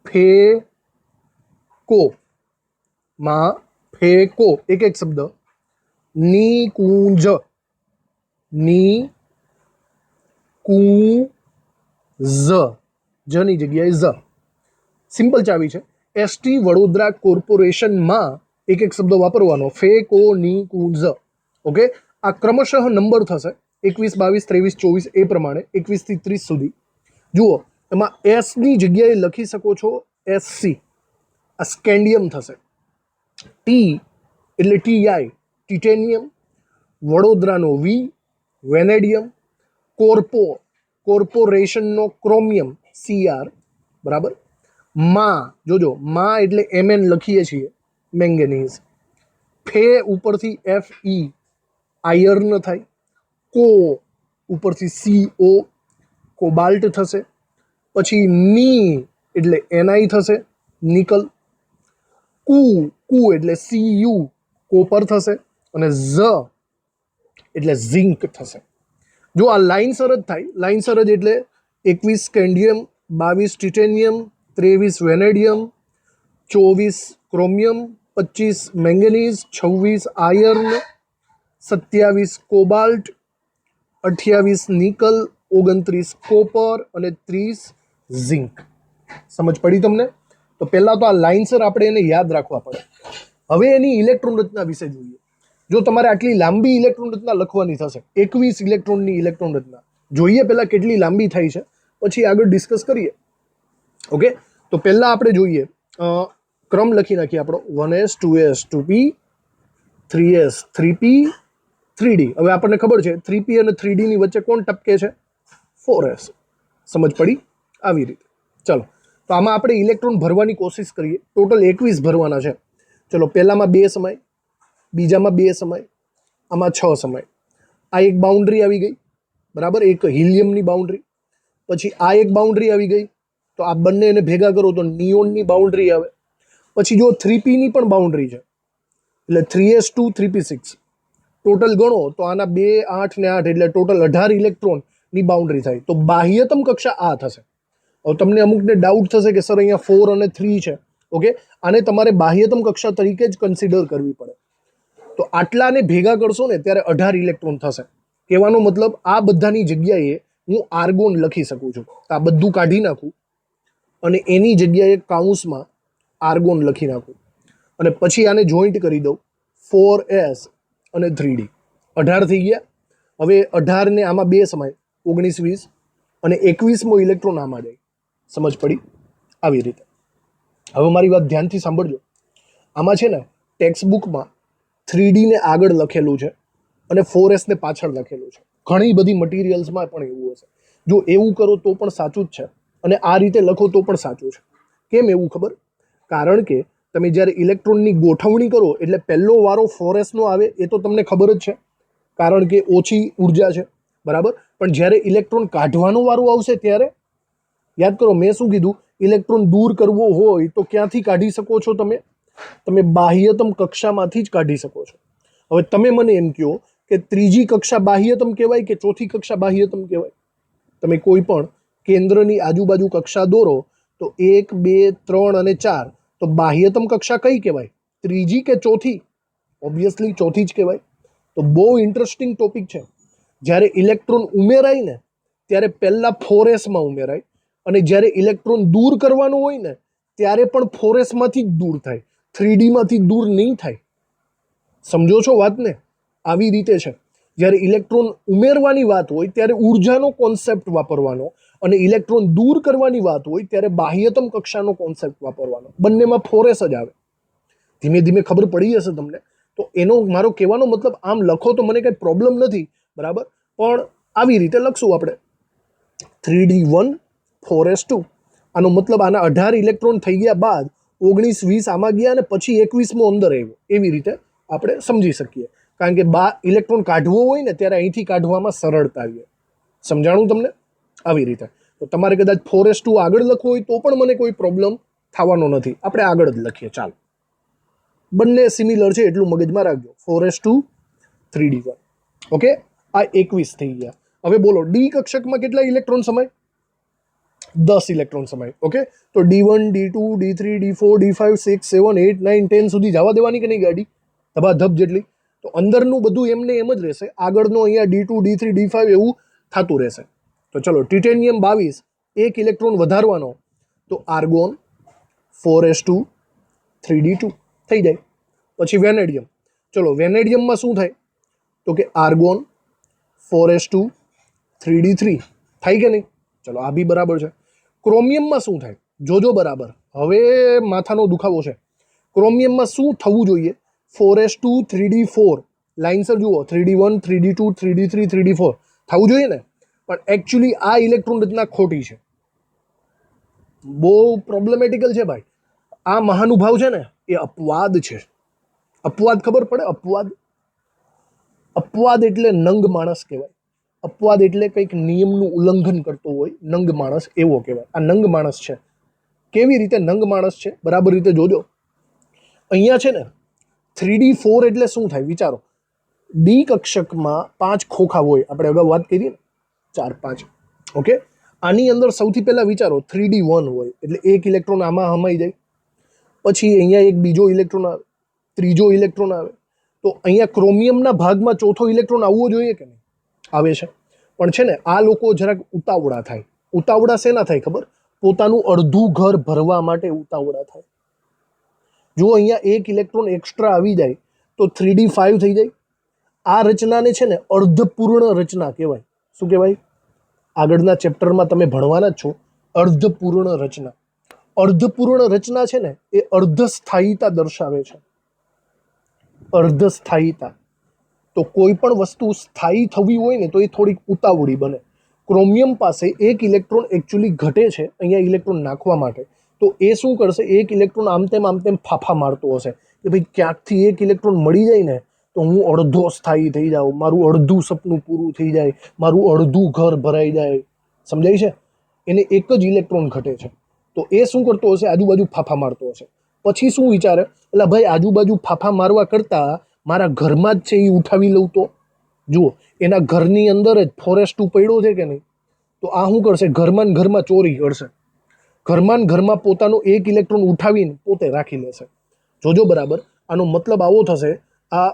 ફેકો, માં ફેકો, એક એક શબ્દ. નિકુંજ, નિકુંજ, જની જગ્યાએ ઝ. સિમ્પલ ચાવી છે. ST વડોદરા કોર્પોરેશનમાં એક એક શબ્દ વાપરવાનો. ફેકો, નિકુંજ. ઓકે, આ ક્રમશઃ નંબર થશે 21 22 23 24 એ પ્રમાણે 21 થી 30 સુધી. જુઓ, એમાં S ની જગ્યાએ લખી શકો છો SC, આ સ્કેન્ડિયમ થશે. T એટલે TI ટિટેનિયમ, વડોદરાનો V વેનેડિયમ, કોર્પોરેશનનો ક્રોમિયમ CR, બરાબર. માં જોજો, માં એટલે MN લખીએ છીએ, મેંગેનીઝ. ફે ઉપરથી FE આયર્ન થાય. કો ઉપરથી CO કોબાલ્ટ થશે. પછી ની એટલે NI થશે, નિકલ. કુ એટલે CU કોપર થશે, અને ઝ એટલે ઝિંક થશે. જો આ લાઇનસર જ થાય, લાઇનસર જ એટલે 21 scandium, 22 titanium, 23 vanadium, 24 chromium, 25 manganese, 26 iron, 27 cobalt, 28 nickel, 29 copper અને 30 ઝિંક. સમજ પડી તમને? તો પહેલા તો આ લાઇનસર આપણે એને યાદ રાખવા પડે. હવે એની ઇલેક્ટ્રોન રચના વિશે જોઈએ. જો તમારે આટલી લાંબી ઇલેક્ટ્રોન રચના લખવાની થશે, 21 ઇલેક્ટ્રોનની ઇલેક્ટ્રોન રચના, જોઈએ પહેલા કેટલી લાંબી થઈ છે, પછી આગળ ડિસ્કસ કરીએ. ઓકે, તો પહેલા આપણે જોઈએ, ક્રમ લખી નાખીએ આપણો. 1s 2s 2p 3s 3p 3d. હવે આપણને ખબર છે 3p અને 3d ની વચ્ચે કોણ ટપકે છે? 4s. સમજ પડી? આવી રીતે. ચલો, તો આમાં આપણે ઇલેક્ટ્રોન ભરવાની કોશિશ કરીએ. ટોટલ 21 ભરવાના છે. ચલો, પહેલામાં 2 સમાય, બીજામાં 2 સમાય, આમાં 6 સમાય. આ એક બાઉન્ડ્રી આવી ગઈ, બરાબર, એક હિલિયમની બાઉન્ડ્રી. પછી આ એક બાઉન્ડ્રી આવી ગઈ, તો આ બંનેને ભેગા કરો તો નિયોનની બાઉન્ડ્રી આવે. પછી જો 3p ની પણ બાઉન્ડ્રી છે, એટલે 3s2 3p6 ટોટલ ગણો તો આના 2 8 ને 8 એટલે ટોટલ 18 ઇલેક્ટ્રોનની બાઉન્ડ્રી થાય. તો બાહ્યતમ કક્ષા આ થશે. હવે તમને અમુકને ડાઉટ થશે કે સર અહીંયા 4 અને 3 છે, ઓકે, આને તમારે બાહ્યતમ કક્ષા તરીકે જ કન્સિડર કરવી પડે. તો આટલાને ભેગા કરશો ને ત્યારે 18 ઇલેક્ટ્રોન થશે. કહેવાનો મતલબ આ બધાની જગ્યાએ હું આર્ગોન લખી શકું છું. આ બધું કાઢી નાખું અને એની જગ્યાએ કાઉન્સમાં આર્ગોન લખી નાખું અને પછી આને જોઈન્ટ કરી દઉં 4s અને 3d. 18 થઈ ગયા. હવે 18 ને આમાં 2 સમાય, 19 20 અને 21મો ઇલેક્ટ્રોન આમાં જાય. સમજ પડી? આવી રીતે. હવે મારી વાત ધ્યાનથી સાંભળજો. આમાં છે ને ટેક્સ્ટબુકમાં 3d ને આગળ લખેલું છે અને 4s ને પાછળ લખેલું છે. ઘણી બધી મટીરિયલ્સમાં પણ એવું હશે. જો એવું કરો તો પણ સાચું જ છે અને આ રીતે લખો તો પણ સાચું છે. કેમ એવું ખબર? કારણ કે તમે જ્યારે ઇલેક્ટ્રોનની ગોઠવણી કરો એટલે પહેલો વારો 4s નો આવે એ તો તમને ખબર જ છે, કારણ કે ઓછી ઉર્જા છે, બરાબર. પણ જ્યારે ઇલેક્ટ્રોન કાઢવાનો વારો આવશે ત્યારે યાદ કરો મેં શું કીધું, ઇલેક્ટ્રોન દૂર કરવો હોય તો ક્યાંથી કાઢી શકો છો તમે બાહ્યતમ કક્ષામાંથી જ કાઢી શકો છો. હવે તમે મને એમ કહો કે ત્રીજી કક્ષા બાહ્યતમ કહેવાય કે ચોથી કક્ષા બાહ્યતમ કહેવાય? તમે કોઈ પણ કેન્દ્રની આજુબાજુ કક્ષા દોરો તો 1 2 3 અને 4, તો બાહ્યતમ કક્ષા કઈ કહેવાય? ત્રીજી કે ચોથી? ઓબ્વિયસલી ચોથી જ કહેવાય. તો બહુ ઇન્ટરેસ્ટિંગ ટોપિક છે. જ્યારે ઇલેક્ટ્રોન ઉમેરાય ને ત્યારે પહેલા 4sમાં ઉમેરાય અને જ્યારે ઇલેક્ટ્રોન દૂર કરવાનું હોય ને ત્યારે પણ 4sમાંથી જ દૂર થાય, 3dમાંથી દૂર નહીં થાય. સમજો છો વાતને? આવી રીતે છે. જ્યારે ઇલેક્ટ્રોન ઉમેરવાની વાત હોય ત્યારે ઉર્જાનો કોન્સેપ્ટ વાપરવાનો અને ઇલેક્ટ્રોન દૂર કરવાની વાત હોય ત્યારે બાહ્યતમ કક્ષાનો કોન્સેપ્ટ વાપરવાનો. બંનેમાં 4s જ આવે. ધીમે ધીમે ખબર પડી હશે તમને. તો એનો મારો કહેવાનો મતલબ આમ લખો તો મને કંઈ પ્રોબ્લેમ નથી, બરાબર, પણ આવી રીતે લખશું આપણે 3d1 4s2. આનો મતલબ આના 18 ઇલેક્ટ્રોન થઈ ગયા બાદ 19 20 આમાં ગયા અને પછી 21મો અંદર આવ્યો. એવી રીતે આપણે સમજી શકીએ, કારણ કે ઇલેક્ટ્રોન કાઢવો હોય ને ત્યારે અહીંથી કાઢવામાં સરળતા આવે. સમજાણું તમને? આવી રીતે. તો તમારે કદાચ 4s2 આગળ લખવું હોય તો પણ મને કોઈ પ્રોબ્લેમ થવાનો નથી. આપણે આગળ જ લખીએ. ચાલો, બંને સિમિલર છે એટલું મગજમાં રાખજો. 4s2 3d1. ઓકે, આ 21 થઈ ગયા. હવે બોલો ડી કક્ષકમાં કેટલા ઇલેક્ટ્રોન સમાય? 10 ઇલેક્ટ્રોન સમાય. ઓકે, તો d1 d2 d3 d4 d5 6 7 8 9 10 સુધી જવા દેવાની કે નહીં ગાડી? ધબાધબ જેટલી. તો અંદરનું બધું એમને એમ જ રહેશે, આગળનું અહીંયા d2 d3 d5 એવું થતું રહેશે. તો ચલો, ટિટેનિયમ 22 એક ઇલેક્ટ્રોન વધારવાનો તો આર્ગોન 4s2 3d2 થઈ જાય. પછી વેનેડિયમ. ચલો, વેનેડિયમમાં શું થાય? તો કે આર્ગોન 4s2 3d3 થાય કે નહીં? ચલો, આ બી બરાબર છે. ક્રોમિયમમાં શું થાય? જોજો બરાબર. હવે માથાનો દુખાવો છે. ક્રોમિયમમાં શું થવું જોઈએ? 4s2 3d4 લાઇનસર જુઓ, 3d1 3d2 3d3 3d4 થવું જોઈએ ને. પણ એકચ્યુઅલી આ ઇલેક્ટ્રોન રચના ખોટી છે. બહુ પ્રોબ્લેમેટિકલ છે ભાઈ. આ મહાનુભાવ છે ને એ અપવાદ છે. અપવાદ ખબર પડે? અપવાદ એટલે નંગ માણસ કહેવાય. અપવાદ એટલે કંઈક નિયમનું ઉલ્લંઘન કરતો હોય, નંગ માણસ એવો કહેવાય. આ નંગ માણસ છે. કેવી રીતે નંગ માણસ છે? બરાબર રીતે જોજો. અહીંયા છે ને 3d4 એટલે શું થાય વિચારો. ડી કક્ષકમાં 5 ખોખા હોય, આપણે અગાઉ વાત કરી ને, 4 5. ઓકે, આની અંદર સૌથી પહેલા વિચારો 3d1 હોય એટલે એક ઇલેક્ટ્રોન આમાં હમાઈ જાય. પછી અહીંયા એક બીજો ઇલેક્ટ્રોન આવે, ત્રીજો ઇલેક્ટ્રોન આવે. તો અહીંયા ક્રોમિયમના ભાગમાં ચોથો ઇલેક્ટ્રોન આવવો જોઈએ કે નહીં? આવે છે. પણ છે ને આ લોકો જરાક ઉતાવળા થાય. ઉતાવળા શેના થાય ખબર? પોતાનું અડધું ઘર ભરવા માટે ઉતાવળા થાય. જો અહીંયા એક ઇલેક્ટ્રોન એક્સ્ટ્રા આવી જાય તો 3d5 થઈ જાય. આ રચનાને છે ને અર્ધપૂર્ણ રચના કહેવાય. શું કહેવાય? આગળના ચેપ્ટરમાં તમે ભણવાના જ છો. અર્ધપૂર્ણ રચના. અર્ધપૂર્ણ રચના છે ને એ અર્ધસ્થાયીતા દર્શાવે છે. અર્ધસ્થાયીતા. તો કોઈ પણ વસ્તુ સ્થાયી થવી હોય ને તો એ થોડીક ઉતાવળી બને. ક્રોમિયમ પાસે એક ઇલેક્ટ્રોન એકચ્યુઅલી ઘટે છે અહીંયા ઇલેક્ટ્રોન નાખવા માટે, તો એ શું કરશે, એક ઇલેક્ટ્રોન આમ તેમ ફાફા મારતો હશે કે ભાઈ ક્યાંકથી એક ઇલેક્ટ્રોન મળી જાય ને તો હું અડધો સ્થાયી થઈ જાઉં, મારું અડધું સપનું પૂરું થઈ જાય, મારું અડધું ઘર ભરાઈ જાય. સમજાય છે? એને એક જ ઇલેક્ટ્રોન ઘટે છે, તો એ શું કરતો હશે, આજુબાજુ ફાફા મારતો હશે. પછી શું વિચારે, એટલે ભાઈ આજુબાજુ ફાફા મારવા કરતાં મારા ઘરમાં જ છે એ ઉઠાવી લઉં. તો જુઓ, એના ઘરની અંદર જ ફોરેસ્ટ પડ્યો છે કે નહીં, તો આ શું કરશે, ઘરમાં ને ઘરમાં ચોરી કરશે, ઘરમાં ને ઘરમાં પોતાનો એક ઇલેક્ટ્રોન ઉઠાવીને પોતે રાખી લેશે. જોજો બરાબર, આનો મતલબ આવો થશે, આ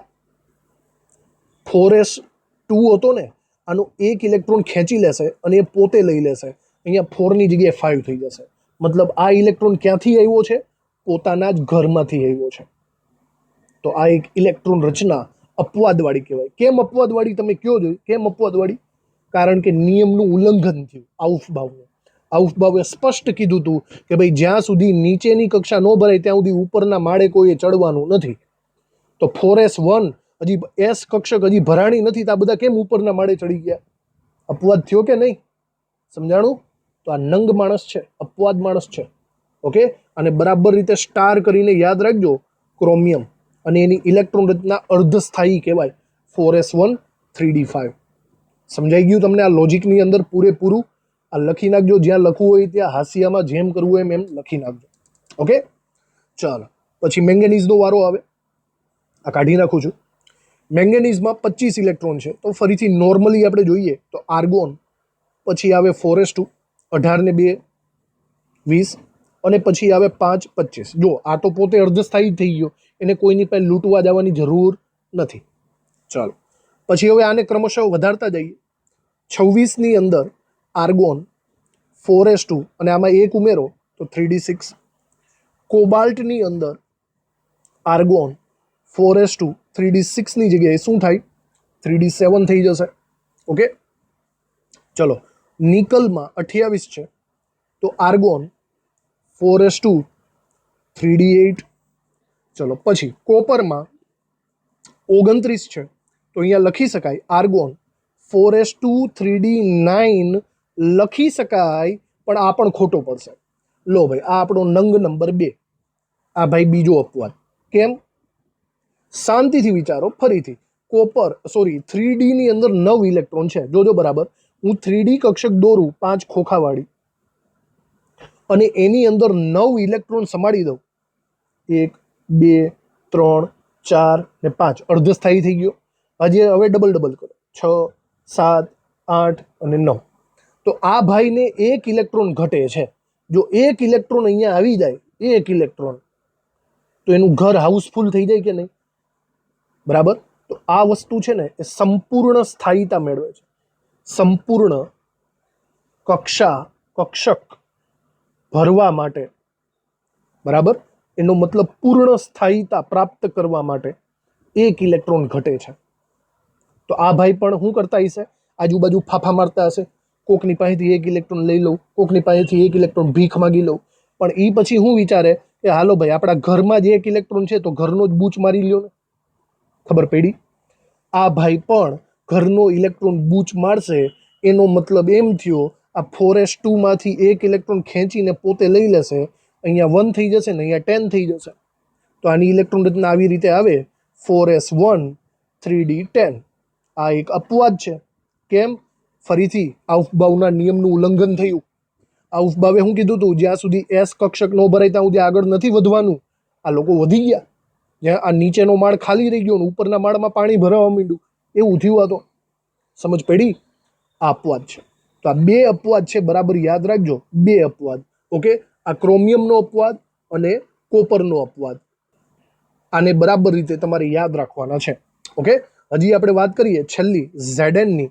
4s2 હતો ને, આનો એક ઇલેક્ટ્રોન ખેંચી લેશે અને એ પોતે લઈ લેશે, અહીંયા 4ની જગ્યાએ 5 થઈ જશે. મતલબ આ ઇલેક્ટ્રોન ક્યાંથી આવ્યો છે, પોતાના જ ઘરમાંથી આવ્યો છે. તો આ એક ઇલેક્ટ્રોન રચના અપવાદવાળી કહેવાય. કેમ અપવાદવાળી તમે કયો છો, કેમ અપવાદવાળી? કારણ કે નિયમનું ઉલ્લંઘન થયું, આઉફબાઉનું. આઉફબાઉએ સ્પષ્ટ કીધું હતું કે ભાઈ જ્યાં સુધી નીચેની કક્ષા ન ભરાય ત્યાં સુધી ઉપરના માળે કોઈએ ચડવાનું નથી. તો 4s1 હજી એસ કક્ષક હજી ભરાણી નથી, તો આ બધા કેમ ઉપરના માળે ચડી ગયા? અપવાદ થયો કે નહીં? સમજાણું? તો આ નંગ માણસ છે, અપવાદ માણસ છે. ઓકે, અને બરાબર રીતે સ્ટાર કરીને યાદ રાખજો, ક્રોમિયમ અને એની ઇલેક્ટ્રોન રચના અર્ધસ્થાયી કહેવાય, 4s1 3d5. સમજાઈ ગયું તમને? આ લોજિકની અંદર પૂરેપૂરું આ લખી નાખજો, જ્યાં લખવું હોય ત્યાં હાસિયામાં જેમ કરવું હોય એમ લખી નાખજો. ઓકે, ચાલો પછી મેંગેનીઝનો વારો આવે. આ કાઢી નાખું છું. મેંગેનીઝમાં 25 ઇલેક્ટ્રોન છે, તો ફરીથી નોર્મલી આપણે જોઈએ તો આર્ગોન, પછી આવે 4s2 18 ને 2 20, અને પછી આવે 5 25. જો આ તો પોતે અર્ધસ્થાયી થઈ ગયો, એને કોઈની પાસે લૂંટવા જવાની જરૂર નથી. ચાલો પછી હવે આને ક્રમશઃ વધારતા જઈએ. 26ની અંદર આર્ગોન 4s2 અને આમાં એક ઉમેરો તો 3d6. કોબાલ્ટની અંદર આર્ગોન 4s2 3d6ની જગ્યાએ શું થાય, 3d7 થઈ જશે. ઓકે, ચલો નિકલમાં 28 છે, તો આર્ગોન 4s2 3d8. ચલો પછી કોપરમાં 29 છે, તો અહીંયા લખી શકાય આર્ગોન 4s2 3d9 લખી શકાય, પણ આ પણ ખોટો પડશે. લો ભાઈ, આ આપણો નંગ નંબર 2. આ ભાઈ બીજો અપવાદ. કેમ? શાંતિથી વિચારો. ફરીથી કોપર 3d ની અંદર 9 ઇલેક્ટ્રોન છે. જોજો બરાબર, હું 3d કક્ષક દોરું 5 ખોખાવાળી અને એની અંદર 9 ઇલેક્ટ્રોન સમાડી દઉં, 1 2 3 4 ને 5, અર્ધસ્થાયી થઈ ગયો. હજી હવે ડબલ કરો, 6 7 8 અને 9. તો આ ભાઈને એક ઇલેક્ટ્રોન ઘટે છે. જો એક ઇલેક્ટ્રોન અહીંયા આવી જાય, એક ઇલેક્ટ્રોન, તો એનું ઘર હાઉસફુલ થઈ જાય કે નહીં? બરાબર. તો આ વસ્તુ છે ને એ સંપૂર્ણ સ્થાયીતા મેળવે છે. સંપૂર્ણ કક્ષક ભરવા માટે, બરાબર, એનો મતલબ પૂર્ણ સ્થાયીતા પ્રાપ્ત કરવા માટે એક ઇલેક્ટ્રોન ઘટે છે. તો આ ભાઈ પણ શું કરતા હશે, આજુબાજુ ફાફા મારતા હશે, કોકની પાસેથી એક ઇલેક્ટ્રોન લઈ લઉં, કોકની પાસેથી એક ઇલેક્ટ્રોન ભીખ માગી લઉં. પણ એ પછી શું વિચારે કે હાલો ભાઈ, આપણા ઘરમાં જ એક ઇલેક્ટ્રોન છે તો ઘરનો જ બૂચ મારી લ્યો ને. ખબર પડી? આ ભાઈ પણ ઘરનો ઇલેક્ટ્રોન બૂચ મારશે, એનો મતલબ એમ થયો આ 4s2 માંથી એક ઇલેક્ટ્રોન ખેંચીને પોતે લઈ લેશે. અહીંયા 1 થઈ જશે ને અહીંયા 10 થઈ જશે. તો આની ઇલેક્ટ્રોન રચના આવી રીતે આવે, 4s1 3d10. આ એક અપવાદ છે. કેમ? ફરીથી આઉફબાઉના નિયમનું ઉલ્લંઘન થયું. આઉફબાવે શું કીધું હતું, જ્યાં સુધી એસ કક્ષક ન ભરાય ત્યાં સુધી આગળ નથી વધવાનું. આ લોકો વધી ગયા, જ્યાં આ નીચેનો માળ ખાલી રહી ગયો ને ઉપરના માળમાં પાણી ભરાવા માંડ્યું, એવું થયું. આ તો સમજ પડી? આ અપવાદ છે. તો આ 2 અપવાદ છે, બરાબર યાદ રાખજો, 2 અપવાદ. ઓકે, આ ક્રોમિયમનો અપવાદ અને કોપરનો અપવાદ. આને બરાબર રીતે તમારે યાદ રાખવાના છે. ઓકે, હજી આપણે વાત કરીએ છેલ્લી ઝેડએનની.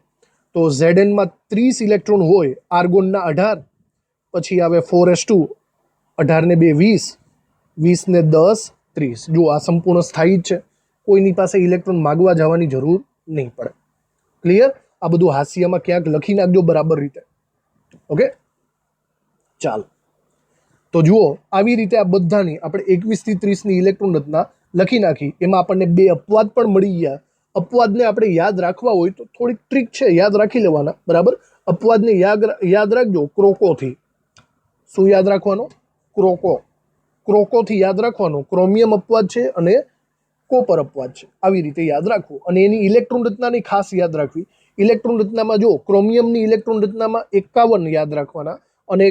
તો ઝેડએનમાં 30 ઇલેક્ટ્રોન હોય, આર્ગોનના 18, પછી આવે 4s2 18 ને 2 20, 20 ને 10 30. જો આ સંપૂર્ણ સ્થાયી જ છે, કોઈની પાસે ઇલેક્ટ્રોન માગવા જવાની જરૂર નહીં પડે. ક્લિયર? આ બધું હાસ્યમાં ક્યાંક લખી નાખજો બરાબર રીતે. ઓકે, ચાલો તો જુઓ, આવી રીતે આ બધાની આપણે 21 થી 30ની ઇલેક્ટ્રોન રચના લખી નાખી. એમાં આપણને 2 અપવાદ પણ મળી ગયા. અપવાદને આપણે યાદ રાખવા હોય તો થોડીક ટ્રીક છે, યાદ રાખી લેવાના, બરાબર. अपवादने याद राखजो क्रोकोथी। શું યાદ રાખવાનું? ક્રોકોથી યાદ રાખવાનું ક્રોમિયમ અપવાદ છે અને કોપર અપવાદ છે, આવી રીતે યાદ રાખવું. અને એની ઇલેક્ટ્રોન રચનાની ખાસ યાદ રાખવી. ઇલેક્ટ્રોન રચનામાં જો ક્રોમિયમની ઇલેક્ટ્રોન રચનામાં 51 યાદ રાખવાના અને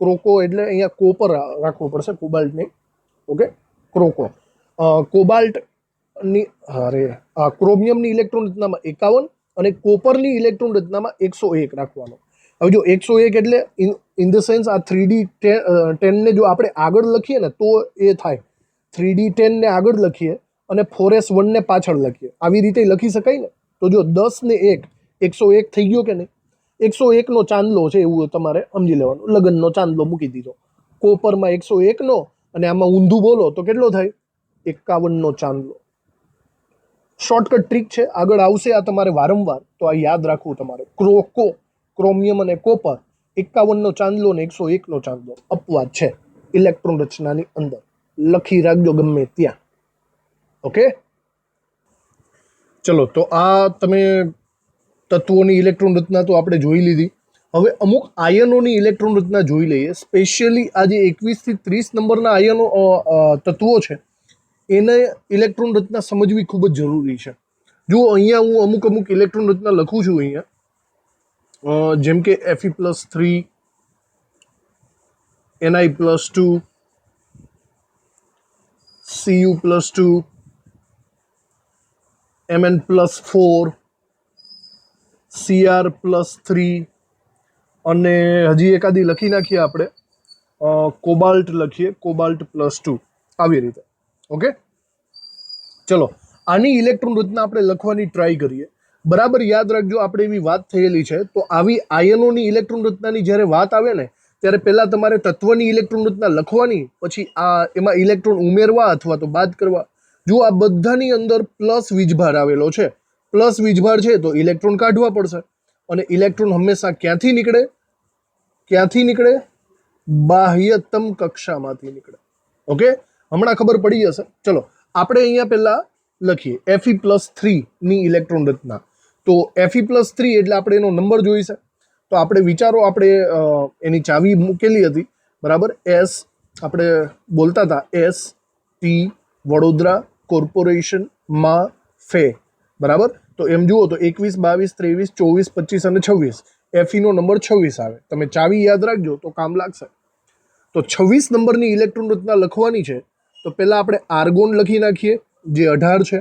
ક્રોકો એટલે અહીંયા કોપર રાખવું પડશે, કોબાલ્ટ નહીં. ઓકે, કોબાલ્ટની ક્રોમિયમની ઇલેક્ટ્રોન રચનામાં 51 અને કોપરની ઇલેક્ટ્રોન રચનામાં 101 રાખવાનો. હવે જો 101 એટલે ઇન ધ સેન્સ આ 3D10 ને જો આપણે આગળ લખીએ ને તો એ થાય. 3D10 ને આગળ લખીએ અને 4s1 ને પાછળ લખીએ, આવી રીતે લખી શકાય ને. તો જો 10 ને 1 101 થઈ ગયો કે નહીં? 101 નો ચાંદલો છે એવું તમારે સમજી લેવાનું. લગ્નનો ચાંદલો મૂકી દીધો, કોપરમાં 101 નો અને આમાં ઊંધું બોલો તો કેટલો થાય? 51 નો ચાંદલો. શોર્ટકટ ટ્રીક છે, આગળ આવશે આ તમારે વારંવાર, તો આ યાદ રાખવું તમારે. ક્રોમિયમ અને કોપર 51 નો ચાંદલો ને 101 નો ચાંદલો અપવાદ છે ઇલેક્ટ્રોન રચનાની અંદર. લખી રાખજો ગમે ત્યાં. ઓકે, ચલો, તો આ તમે તત્વોની ઇલેક્ટ્રોન રચના તો આપણે જોઈ લીધી. હવે અમુક આયનોની ઇલેક્ટ્રોન રચના જોઈ લઈએ. સ્પેશિયલી આ જે 21 થી 30 નંબરના આયનો તત્વો છે એને ઇલેક્ટ્રોન રચના સમજવી ખૂબ જ જરૂરી છે. જો અહીંયા હું અમુક ઇલેક્ટ્રોન રચના લખું છું અહીંયા, જેમ કે Fe+3, Ni+2, Cu+2, Mn+4, Cr+3 અને હજી એકાદી લખી નાખીએ આપણે, કોબાલ્ટ લખીએ, કોબાલ્ટ+2, આવી રીતે. ઓકે, ચલો, આની ઇલેક્ટ્રોન રચના આપણે લખવાની ટ્રાય કરીએ. બરાબર યાદ રાખજો, આપણે એવી વાત થયેલી છે તો આવી આયનોની ઇલેક્ટ્રોન રચનાની જ્યારે વાત આવે ને ત્યારે પહેલાં તમારે તત્વની ઇલેક્ટ્રોન રચના લખવાની, પછી એમાં ઇલેક્ટ્રોન ઉમેરવા અથવા તો બાદ કરવા. જો આ બધાની અંદર પ્લસ વીજભાર આવેલો છે, પ્લસ વીજભાર છે તો ઇલેક્ટ્રોન કાઢવા પડશે. અને ઇલેક્ટ્રોન હંમેશા ક્યાંથી નીકળે? બાહ્યતમ કક્ષામાંથી નીકળે. ઓકે, હમણાં ખબર પડી જશે. ચલો, આપણે અહીંયા પહેલાં લખીએ Fe+3 ની ઇલેક્ટ્રોન રચના. તો Fe+3 એટલે આપણે એનો નંબર જોઈશે. તો આપણે વિચારો, આપણે એની ચાવી મૂકેલી હતી, બરાબર. આપણે બોલતા હતા ST વડોદરા કોર્પોરેશન માં ફે, બરાબર. તો એમ જુઓ તો 21, 22, 23, 24, 25 અને 26 Fe નો નંબર 26 આવે. તમે ચાવી યાદ રાખજો તો કામ લાગશે. તો 26 નંબરની ઇલેક્ટ્રોન રચના લખવાની છે. તો પહેલાં આપણે આર્ગોન લખી નાખીએ, જે 18 છે.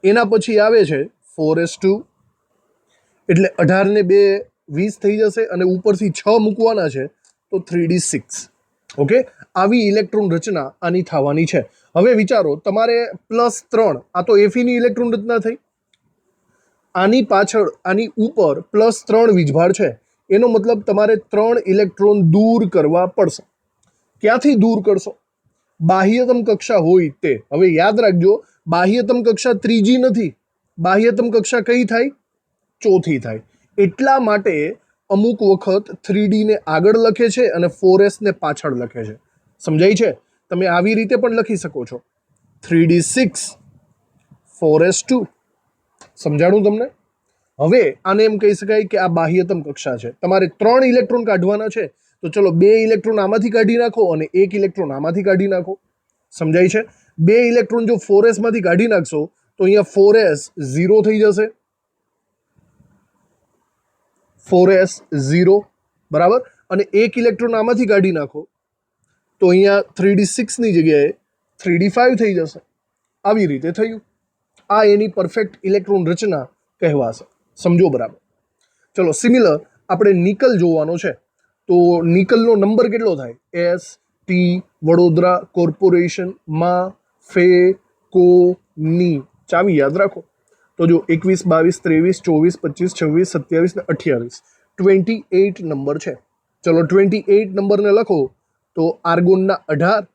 એના પછી આવે છે 4s2 એટલે 18 ને 2 20 થઈ જશે અને ઉપરથી 6 મૂકવાના છે તો 3d6. ઓકે, આવી ઇલેક્ટ્રોન રચના આની થવાની છે. હવે વિચારો, તમારે +3, આ તો Feની ઇલેક્ટ્રોન રચના થઈ, આની પાછળ આની ઉપર +3 વીજભાર છે. એનો મતલબ તમારે 3 ઇલેક્ટ્રોન દૂર કરવા પડશે. ક્યાંથી દૂર કરશો? બાહ્યતમ કક્ષા હોય તે. હવે યાદ રાખજો, બાહ્યતમ કક્ષા ત્રીજી નથી, બાહ્યતમ કક્ષા કઈ થાય? ચોથી થાય. એટલા માટે અમુક વખત 3D ને આગળ લખે છે અને 4s ને પાછળ લખે છે. સમજાય છે? તમે આવી રીતે પણ લખી શકો છો, 3d6 4s2. સમજાણું તમને? હવે આને એમ કહી શકાય કે આ બાહ્યતમ કક્ષા છે. તમારે 3 ઇલેક્ટ્રોન કાઢવાના છે, તો ચલો 2 ઇલેક્ટ્રોન આમાંથી કાઢી નાખો અને 1 ઇલેક્ટ્રોન આમાંથી કાઢી નાખો. સમજાય છે? 2 ઇલેક્ટ્રોન જો 4s માંથી કાઢી નાખશો તો અહીંયા 4s 0 થઈ જશે, 4s 0, બરાબર. અને 1 ઇલેક્ટ્રોન આમાંથી કાઢી નાખો તો અહીંયા 3d6 ની જગ્યાએ 3d5 થઈ જશે. આવી રીતે થયું. આ એની પરફેક્ટ ઇલેક્ટ્રોન રચના કહેવાશે. સમજો બરાબર? ચલો, સિમિલર આપણે નિકલ જોવાનો છે. તો નિકલનો નંબર કેટલો થાય? ST વડોદરા કોર્પોરેશન માં ફે કો ની. ચાવી યાદ રાખો. તો જો 21, 22, 23, 24, 25, 26 ને 28 28 નંબર છે. ચલો, 28 નંબરને લખો તો આર્ગોનના 18,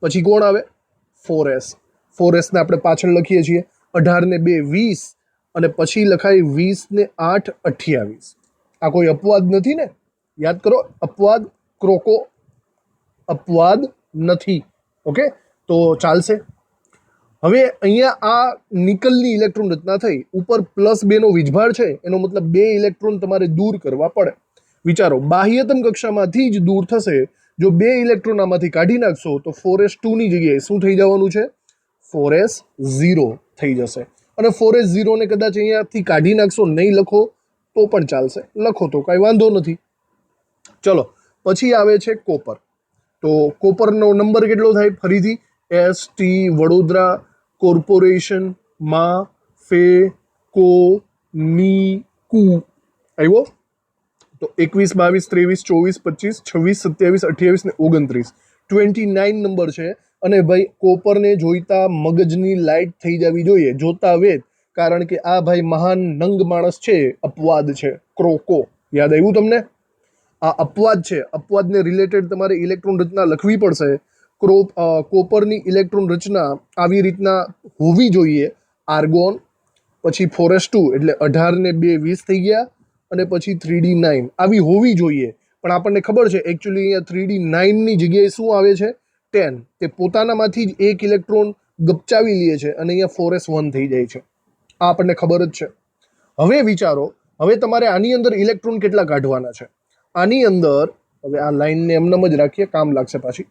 પછી કોણ આવે? 4s. 4s ને આપણે પાછળ લખીએ છીએ, 18 ને 2 20 અને પછી લખાય 20 ને 8 28. આ કોઈ અપવાદ નથી ને? યાદ કરો, અપવાદ અપવાદ નથી. ઓકે, તો ચાલશે. હવે અહીંયા આ નિકલની ઇલેક્ટ્રોન રચના થઈ, ઉપર +2 નો વીજભાર છે, એનો મતલબ 2 ઇલેક્ટ્રોન તમારે દૂર કરવા પડે. વિચારો, બાહ્યતમ કક્ષામાંથી જ દૂર થશે. જો 2 ઇલેક્ટ્રોન આમાંથી કાઢી નાખશો તો 4s2 ની જગ્યાએ શું થઈ જવાનું છે? 4s0 થઈ જશે. અને 4s0 ને કદાચ અહીંયાથી કાઢી નાખશો, નહીં લખો તો પણ ચાલશે, લખો તો કાંઈ વાંધો નથી. ચલો, પછી આવે છે કોપર. તો કોપરનો નંબર કેટલો થાય? ફરીથી ST વડોદરા કોર્પોરેશન માં ફે કો ની કુ આવ્યો. તો 21, 22, 23, 24, 25, 26, 27 ને 29, 29 નંબર છે. અને ભાઈ કોપરને જોઈતા મગજની લાઈટ થઈ જવી જોઈએ, જોતા વેદ. કારણ કે આ ભાઈ મહાન નંગ માણસ છે, અપવાદ છે, ક્રોકો. યાદ આવ્યું તમને? આ અપવાદ છે. અપવાદને રિલેટેડ તમારે ઇલેક્ટ્રોન રચના લખવી પડશે. કોપરની ઇલેક્ટ્રોન રચના આવી રીતના હોવી જોઈએ. આર્ગોન, પછી 4s2 એટલે 18 ને 2 20 થઈ ગયા, અને પછી 3d9 આવી હોવી જોઈએ. પણ આપણને ખબર છે એકચ્યુઅલી અહીંયા 3d9 ની જગ્યાએ શું આવે છે? 10. તે પોતાનામાંથી જ એક ઇલેક્ટ્રોન ગપચાવી લે છે અને અહીંયા 4s1 થઈ જાય છે. આ આપણને ખબર જ છે. હવે વિચારો, હવે તમારે આની અંદર ઇલેક્ટ્રોન કેટલા કાઢવાના છે? આની અંદર, હવે આ લાઈનને એમનેમ જ રાખીએ, કામ લાગશે પાછી.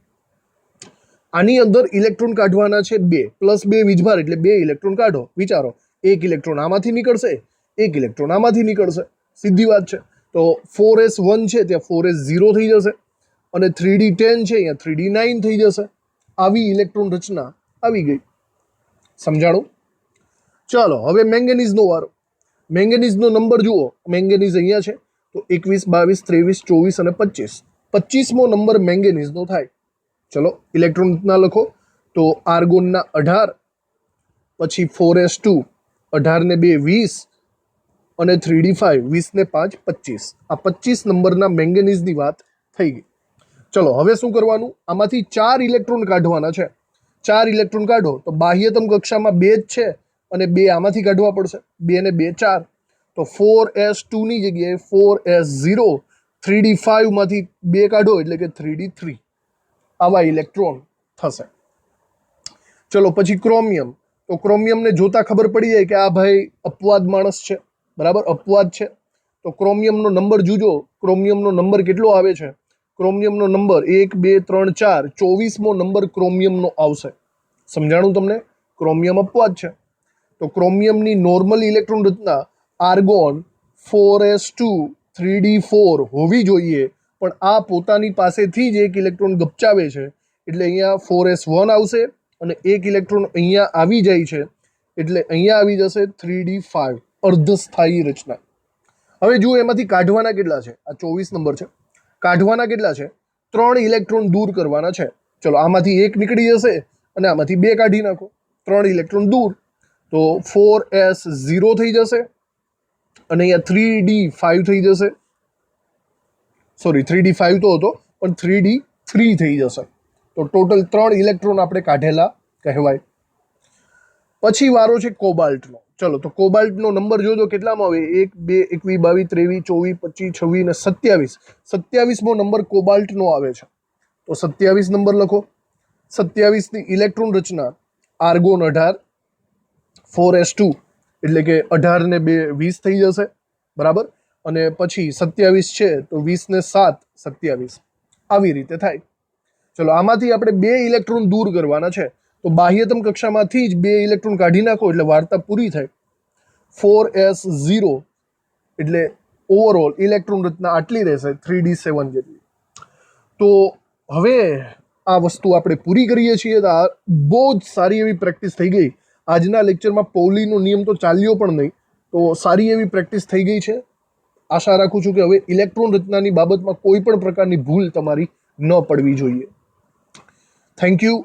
આની અંદર ઇલેક્ટ્રોન કાઢવાના છે 2, +2 વીજભાર એટલે 2 ઇલેક્ટ્રોન કાઢો. વિચારો, એક ઇલેક્ટ્રોન આમાંથી નીકળશે, એક ઇલેક્ટ્રોન આમાંથી નીકળશે. સીધી વાત છે. તો 4s1 છે ત્યાં 4s0 થઈ જશે, અને 3d10 છે અહીંયા 3d9 થઈ જશે. આવી ઇલેક્ટ્રોન રચના આવી ગઈ. સમજાણું? ચાલો, હવે મેંગેનીઝનો વારો. મેંગેનીઝનો નંબર જુઓ. મેંગેનીઝ અહીંયા છે, તો 21, 22, 23, 24 અને 25. 25મો નંબર મેંગેનીઝનો થાય. ચલો, ઇલેક્ટ્રોન રચના લખો. તો આર્ગોનના 18, પછી 4s2 18 ને 2 20, અને 3d5 20 ને 5 25. આ 25 નંબરના મેંગેનીઝની વાત થઈ ગઈ. ચલો, હવે શું કરવાનું? આમાંથી 4 ઇલેક્ટ્રોન કાઢવાના છે. 4 ઇલેક્ટ્રોન કાઢો તો બાહ્યતમ કક્ષામાં 2 જ છે, અને 2 આમાંથી કાઢવા પડશે. 2 ને 2 4. તો 4s2 ની જગ્યાએ 4s0, 3d5 માંથી 2 કાઢો એટલે કે 3d3. આવા ઇલેક્ટ્રોન થશે. ચલો, પછી ક્રોમિયમ. તો ક્રોમિયમને જોતા ખબર પડી જાય કે આ ભાઈ અપવાદ માણસ છે, બરાબર, અપવાદ છે. તો ક્રોમિયમનો નંબર જોજો. ક્રોમિયમનો નંબર કેટલો આવે છે? ક્રોમિયમનો નંબર 1, 2, 3, 4, 24મો નંબર ક્રોમિયમનો આવશે. સમજાણું તમને? ક્રોમિયમ અપવાદ છે. તો ક્રોમિયમની નોર્મલ ઇલેક્ટ્રોન રચના આર્ગોન 4s2 3d4 હોવી જોઈએ, પણ આ પોતાની પાસેથી જ એક ઇલેક્ટ્રોન ગપચાવે છે, એટલે અહીંયા 4s1 આવશે, અને એક ઇલેક્ટ્રોન અહીંયા આવી જાય છે, એટલે અહીંયા આવી જશે 3d5, અર્ધસ્થાયી રચના. હવે જુઓ, એમાંથી કાઢવાના કેટલા છે? આ 24 નંબર છે. કાઢવાના કેટલા છે? 3 ઇલેક્ટ્રોન દૂર કરવાના છે. ચલો, આમાંથી એક નીકળી જશે અને આમાંથી 2 કાઢી નાખો. 3 ઇલેક્ટ્રોન દૂર, તો 4s0 થઈ જશે, અને અહીંયા 3d5 થઈ જશે. સોરી, 3d5 તો હતો, પણ 3d3 થઈ જશે. તો ટોટલ 3 ઇલેક્ટ્રોન આપણે કાઢેલા કહેવાય. પછી વારો છે કોબાલ્ટનો. ચલો, તો કોબાલ્ટનો નંબર જોજો કેટલામાં આવે? 1, 2, 21, 22, 23, 24, 25 ને 27. 27મો નંબર કોબાલ્ટનો આવે છે. તો 27 નંબર લખો. 27ની ઇલેક્ટ્રોન રચના આર્ગોન 18, 4s2 એટલે કે 18 ને 2 20 થઈ જશે, બરાબર. અને પછી 27 છે તો 20 ને 7 27. આવી રીતે થાય. ચલો, આમાંથી આપણે 2 ઇલેક્ટ્રોન દૂર કરવાના છે. તો બાહ્યતમ કક્ષામાંથી જ 2 ઇલેક્ટ્રોન કાઢી નાખો એટલે વાર્તા પૂરી થાય. 4s0 એટલે ઓવરઓલ ઇલેક્ટ્રોન રચના આટલી રહેશે, 3d7 જેટલી. તો હવે આ વસ્તુ આપણે પૂરી કરીએ છીએ. તો આ બહુ જ સારી એવી પ્રેક્ટિસ થઈ ગઈ. આજના લેક્ચરમાં પૌલીનો નિયમ તો ચાલ્યો પણ નહીં, તો સારી એવી પ્રેક્ટિસ થઈ ગઈ છે. આશા રાખું છું કે હવે ઇલેક્ટ્રોન રચનાની બાબતમાં કોઈ પણ પ્રકારની ભૂલ તમારી ન પડવી જોઈએ. Thank you.